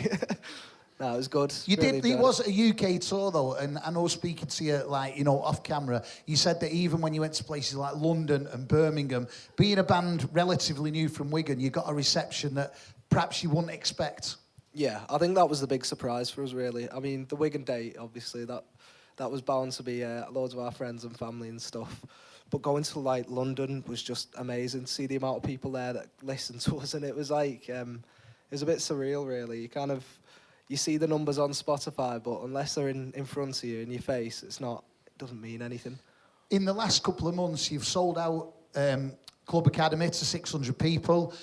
[SPEAKER 8] No, it was good.
[SPEAKER 1] You
[SPEAKER 8] really
[SPEAKER 1] did. It was a UK tour, though, and I know speaking to you, off camera, you said that even when you went to places like London and Birmingham, being a band relatively new from Wigan, you got a reception that perhaps you wouldn't expect.
[SPEAKER 8] Yeah, I think that was the big surprise for us, really. I mean, the Wigan date, obviously, that was bound to be loads of our friends and family and stuff. But going to London was just amazing. To see the amount of people there that listened to us, and it was like it was a bit surreal, really. You see the numbers on Spotify, but unless they're in front of you, in your face, it doesn't mean anything.
[SPEAKER 1] In the last couple of months, you've sold out Club Academy to 600 people.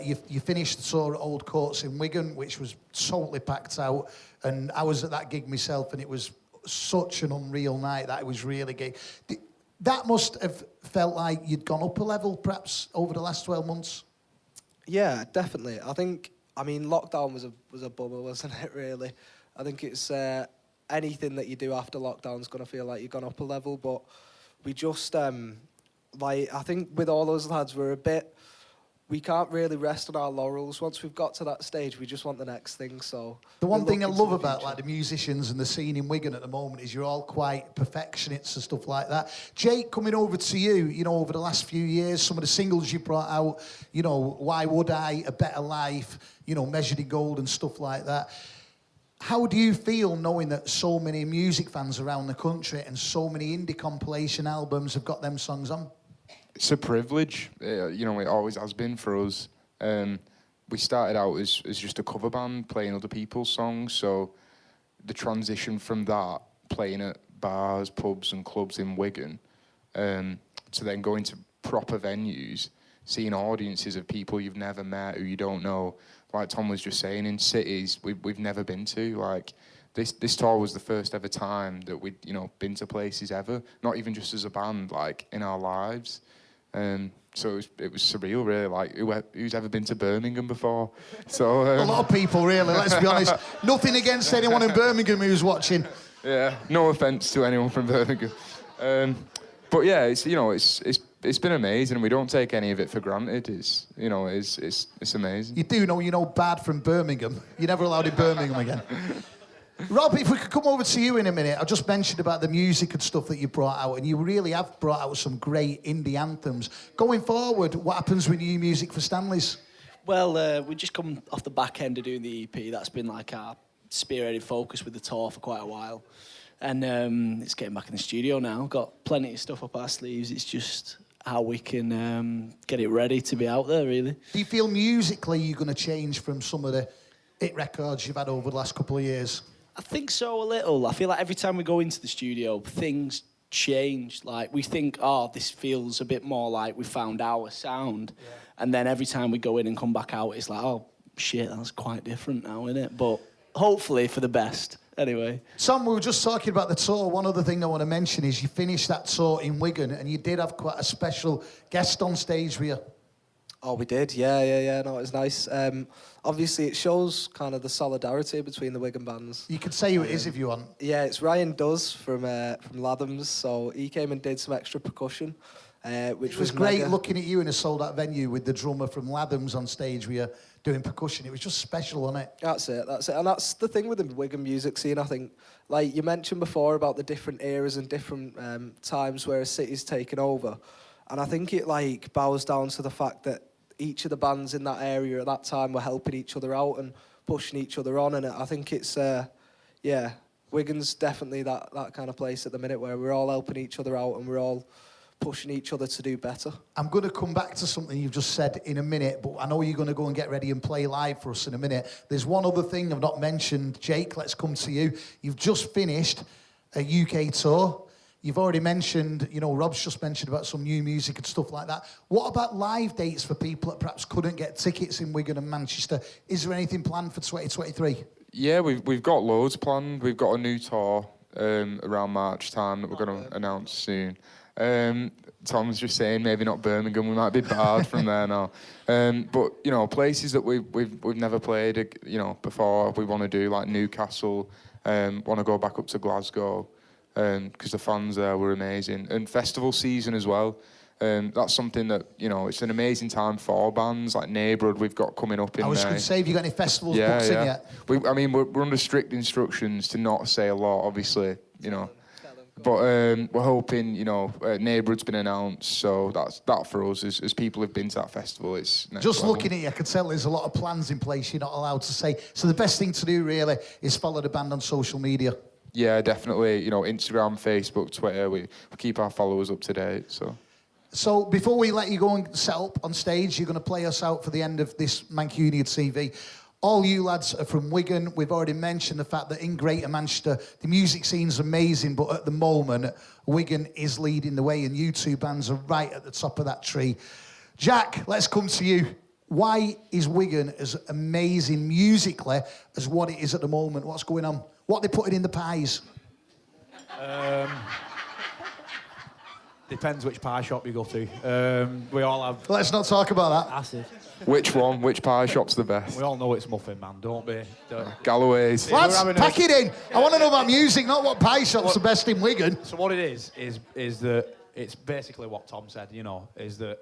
[SPEAKER 1] You finished the tour at Old Courts in Wigan, which was totally packed out. And I was at that gig myself, and it was such an unreal night. That it was really good. That must have felt like you'd gone up a level, perhaps, over the last 12 months.
[SPEAKER 8] Yeah, definitely. Lockdown was a bummer, wasn't it, really? I think it's anything that you do after lockdown's going to feel like you've gone up a level, but we just, I think with all those lads, we can't really rest on our laurels. Once we've got to that stage, we just want the next thing, so...
[SPEAKER 1] The one thing I love about the musicians and the scene in Wigan at the moment is you're all quite perfectionists and stuff like that. Jake, coming over to you, over the last few years, some of the singles you brought out, Why Would I, A Better Life, Measured in Gold and stuff like that. How do you feel knowing that so many music fans around the country and so many indie compilation albums have got them songs on?
[SPEAKER 9] It's a privilege, it always has been for us. We started out as just a cover band playing other people's songs, so the transition from that, playing at bars, pubs and clubs in Wigan, to then going to proper venues, seeing audiences of people you've never met, who you don't know, like Tom was just saying, in cities we've never been to, this tour was the first ever time that we'd, you know, been to places ever, not even just as a band, like in our lives. So it was surreal, really. Like, who's ever been to Birmingham before? So
[SPEAKER 1] A lot of people, really, let's be honest. Nothing against anyone in Birmingham who's watching.
[SPEAKER 9] Yeah, no offence to anyone from Birmingham. But yeah, it's, you know, it's been amazing. We don't take any of it for granted. It's, you know, it's amazing.
[SPEAKER 1] You do know, you know, Bad from Birmingham. You're never allowed in Birmingham again. Rob, if we could come over to you in a minute. I just mentioned about the music and stuff that you brought out, and you really have brought out some great indie anthems. Going forward, what happens with new music for Stanley's?
[SPEAKER 10] Well, we just come off the back end of doing the EP. That's been like our spearheaded focus with the tour for quite a while. And it's getting back in the studio now. Got plenty of stuff up our sleeves. It's just how we can get it ready to be out there, really.
[SPEAKER 1] Do you feel musically you're going to change from some of the hit records you've had over the last couple of years?
[SPEAKER 10] I think so, a little. I feel like every time we go into the studio, things change. Like, we think, oh, this feels a bit more like we found our sound. Yeah. And then every time we go in and come back out, it's like, oh, shit, that's quite different now, isn't it? But hopefully for the best. Anyway.
[SPEAKER 1] Sam, we were just talking about the tour. One other thing I want to mention is you finished that tour in Wigan, and you did have quite a special guest on stage with you.
[SPEAKER 8] Oh, we did, yeah. No, it was nice. Obviously, it shows kind of the solidarity between the Wigan bands.
[SPEAKER 1] You could say who it is if you want.
[SPEAKER 8] Yeah, it's Ryan Duz from Lathams. So he came and did some extra percussion, which was
[SPEAKER 1] great
[SPEAKER 8] mega.
[SPEAKER 1] looking at you in a sold-out venue with the drummer from Lathams on stage with you doing percussion. It was just special, wasn't it?
[SPEAKER 8] That's it. And that's the thing with the Wigan music scene, I think. Like you mentioned before about the different eras and different times where a city's taken over. And I think it like bows down to the fact that each of the bands in that area at that time were helping each other out and pushing each other on. And I think it's, Wigan's definitely that kind of place at the minute where we're all helping each other out and we're all pushing each other to do better.
[SPEAKER 1] I'm going to come back to something you've just said in a minute, but I know you're going to go and get ready and play live for us in a minute. There's one other thing I've not mentioned. Jake, let's come to you. You've just finished a UK tour. You've already mentioned, you know, Rob's just mentioned about some new music and stuff like that. What about live dates for people that perhaps couldn't get tickets in Wigan and Manchester? Is there anything planned for 2023?
[SPEAKER 9] Yeah, we've got loads planned. We've got a new tour around March time that we're going to announce soon. Tom's just saying maybe not Birmingham. We might be barred from there now. But you know, places that we've never played, you know, before. We want to do like Newcastle. Want to go back up to Glasgow. Because the fans there were amazing. And festival season as well. That's something that, you know, it's an amazing time for bands like Neighbourhood we've got coming up in May.
[SPEAKER 1] I was going to say, have you got any festivals booked in yet?
[SPEAKER 9] We're under strict instructions to not say a lot, obviously, you know. But we're hoping, you know, Neighbourhood's been announced, so that for us, as people have been to that festival, it's next
[SPEAKER 1] just
[SPEAKER 9] level.
[SPEAKER 1] looking at you, I can tell there's a lot of plans in place you're not allowed to say. So the best thing to do, really, is follow the band on social media. Yeah,
[SPEAKER 9] definitely. You know, Instagram, Facebook, Twitter. We keep our followers up to date.
[SPEAKER 1] So before we let you go and set up on stage, you're going to play us out for the end of this MANCUNIAtv. All you lads are from Wigan. We've already mentioned the fact that in Greater Manchester, the music scene's amazing, but at the moment, Wigan is leading the way, and you two bands are right at the top of that tree. Jack, let's come to you. Why is Wigan as amazing musically as what it is at the moment? What's going on? What are they putting in the pies?
[SPEAKER 11] Depends which pie shop you go to. We all have...
[SPEAKER 1] Let's not talk about that.
[SPEAKER 11] Acid.
[SPEAKER 9] Which one? Which pie shop's the best?
[SPEAKER 11] We all know it's Muffin Man, don't we?
[SPEAKER 9] Galloway's.
[SPEAKER 1] Lads, pack it in. I want to know about music, not what pie shop's the best in Wigan.
[SPEAKER 11] So what it is that it's basically what Tom said, you know, is that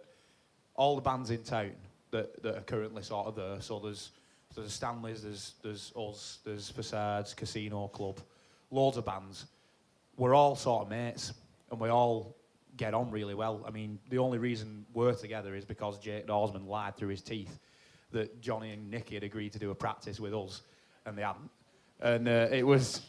[SPEAKER 11] all the bands in town that are currently sort of there, so there's Stanleys, there's us, there's Facades, Casino Club, loads of bands. We're all sort of mates, and we all get on really well. I mean, the only reason we're together is because Jake Dorsman lied through his teeth that Johnny and Nicky had agreed to do a practice with us, and they hadn't. And it was.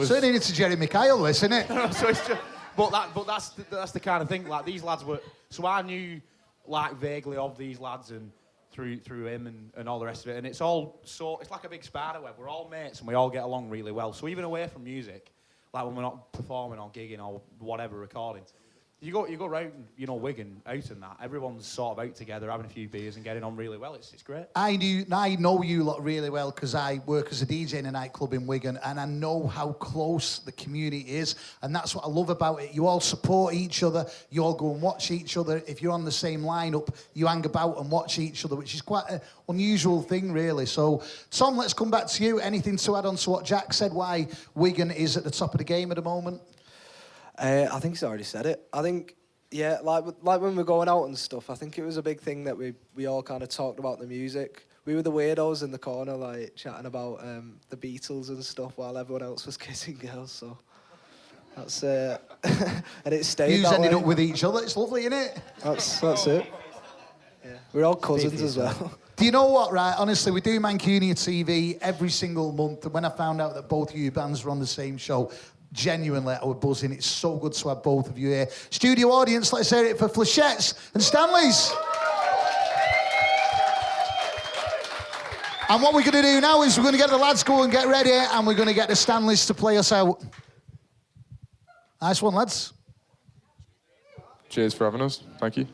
[SPEAKER 1] Turning into Jeremy Kyle, this, isn't it?
[SPEAKER 11] So it's just, but that's the kind of thing. Like, these lads were. So I knew, like, vaguely of these lads and through him and all the rest of it. And it's all so it's like a big spider web. We're all mates and we all get along really well. So even away from music, like when we're not performing or gigging or whatever, recording, You go round, you know, Wigan, out and that. Everyone's sort of out together, having a few beers and getting on really well. It's great.
[SPEAKER 1] I know you lot really well because I work as a DJ in a nightclub in Wigan, and I know how close the community is, and that's what I love about it. You all support each other. You all go and watch each other. If you're on the same lineup, you hang about and watch each other, which is quite an unusual thing, really. So, Tom, let's come back to you. Anything to add on to what Jack said? Why Wigan is at the top of the game at the moment?
[SPEAKER 8] I think he's already said it. I think, yeah, like when we're going out and stuff, I think it was a big thing that we all kind of talked about the music. We were the weirdos in the corner, like, chatting about the Beatles and stuff while everyone else was kissing girls, so that's... and it stayed
[SPEAKER 1] You
[SPEAKER 8] that
[SPEAKER 1] ended
[SPEAKER 8] way.
[SPEAKER 1] up with each other. It's lovely, isn't it?
[SPEAKER 8] That's it. Yeah. We're all cousins as well.
[SPEAKER 1] Do you know what, right? Honestly, we do MANCUNIAtv every single month, and when I found out that both of you bands were on the same show, genuinely, I was buzzing. It's so good to have both of you here. Studio audience, let's hear it for Flechettes and Stanleys. And what we're going to do now is we're going to get the lads go and get ready, and we're going to get the Stanleys to play us out. Nice one, lads.
[SPEAKER 9] Cheers for having us. Thank you.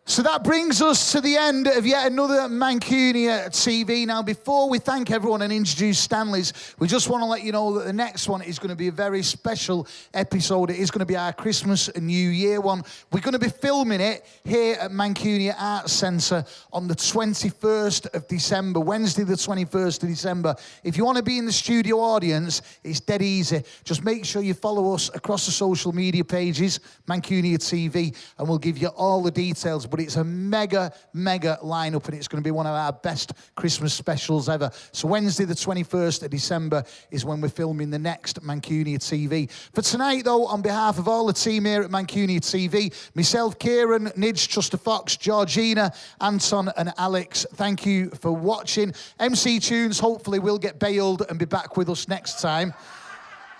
[SPEAKER 1] So that brings us to the end of yet another Mancunia TV. Now, before we thank everyone and introduce Stanley's, we just want to let you know that the next one is going to be a very special episode. It is going to be our Christmas and New Year one. We're going to be filming it here at Mancunia Arts Centre on the 21st of December, Wednesday the 21st of December. If you want to be in the studio audience, it's dead easy. Just make sure you follow us across the social media pages, MANCUNIAtv, and we'll give you all the details. But it's a mega lineup, and it's going to be one of our best Christmas specials ever. So Wednesday the 21st of December is when we're filming the next MANCUNIAtv. For tonight, though, on behalf of all the team here at MANCUNIAtv, myself, Kieran, Nidge, Truster Fox, Georgina, Anton and Alex, thank you for watching. MC Tunes hopefully will get bailed and be back with us next time.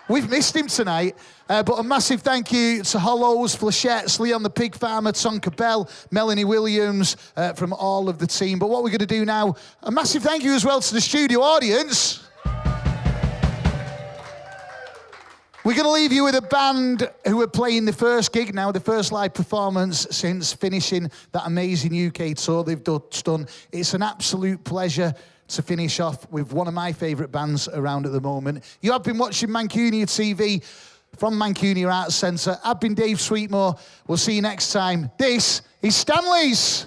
[SPEAKER 1] We've missed him tonight, but a massive thank you to Hollows, Flechettes, Leon the Pig Farmer, Tonka Bell, Melanie Williams, from all of the team. But what we're going to do now, a massive thank you as well to the studio audience. We're going to leave you with a band who are playing the first gig now, the first live performance since finishing that amazing UK tour they've done. It's an absolute pleasure to finish off with one of my favourite bands around at the moment. You have been watching MANCUNIAtv from Mancunia Arts Centre. I've been Dave Sweetmore. We'll see you next time. This is Stanley's.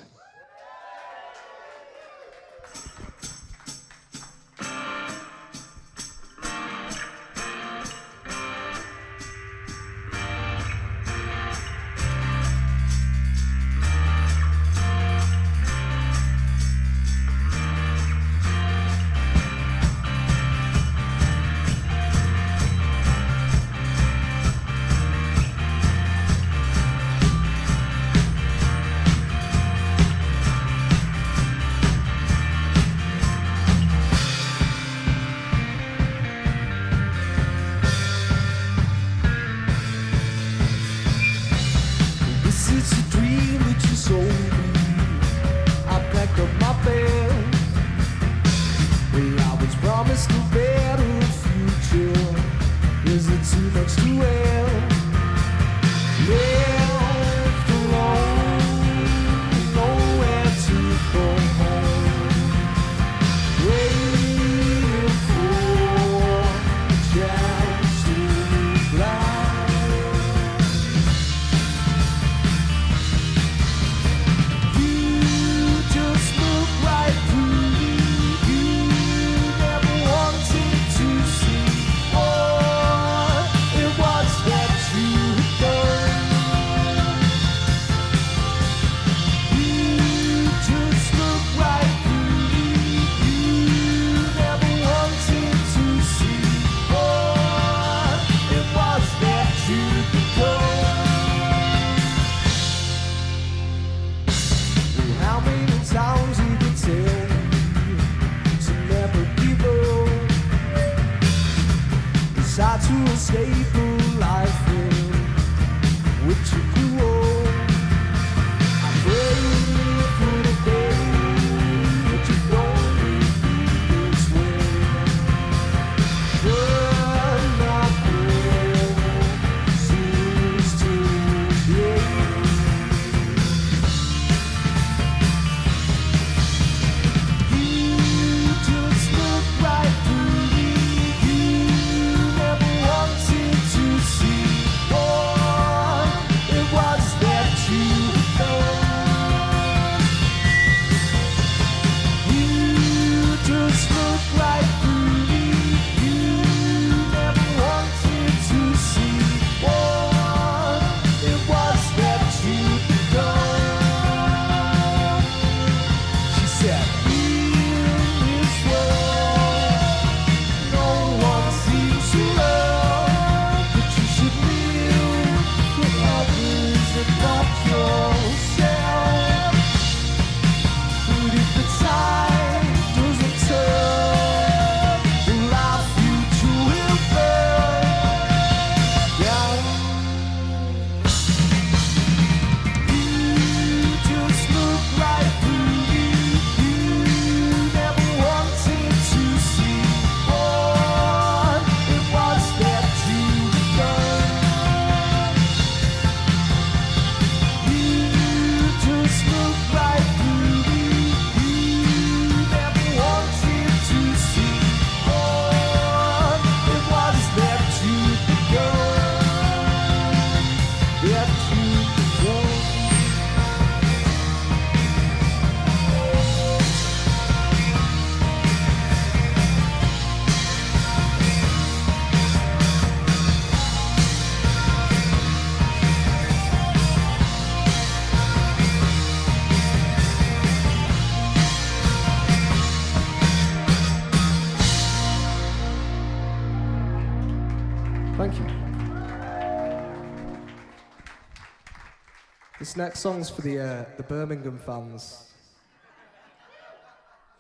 [SPEAKER 8] This next song's for the Birmingham fans.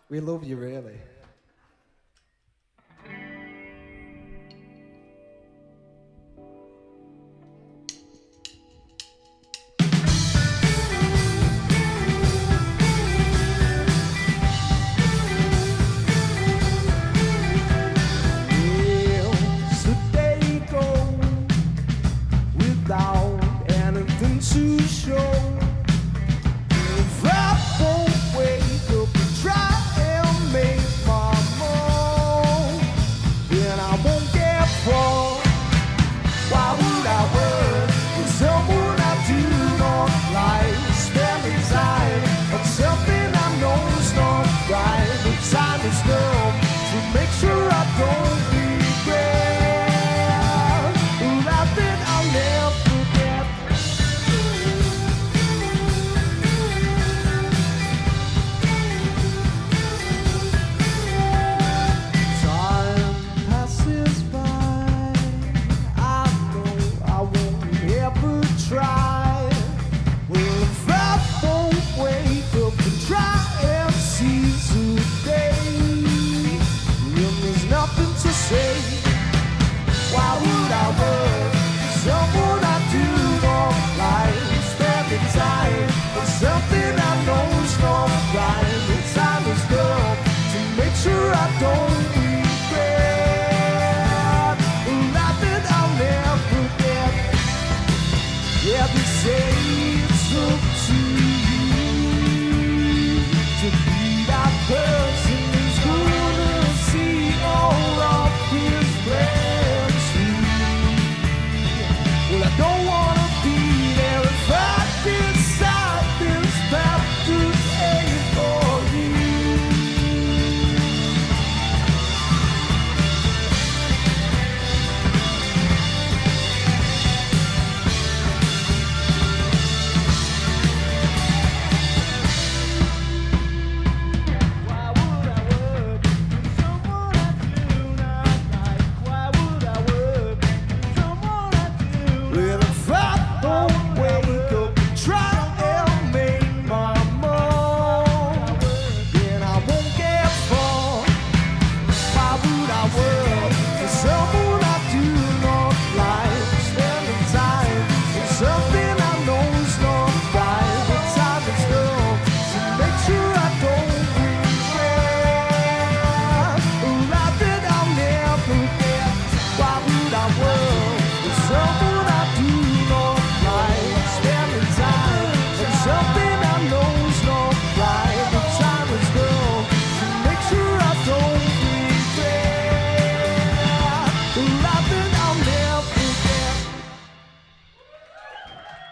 [SPEAKER 8] We love you, really.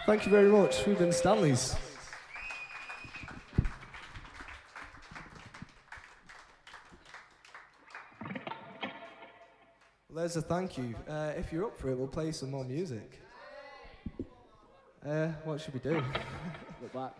[SPEAKER 8] Thank you very much. We've been Stanleys. There's a thank you. If you're up for it, we'll play some more music. What should we do?
[SPEAKER 10] Look back.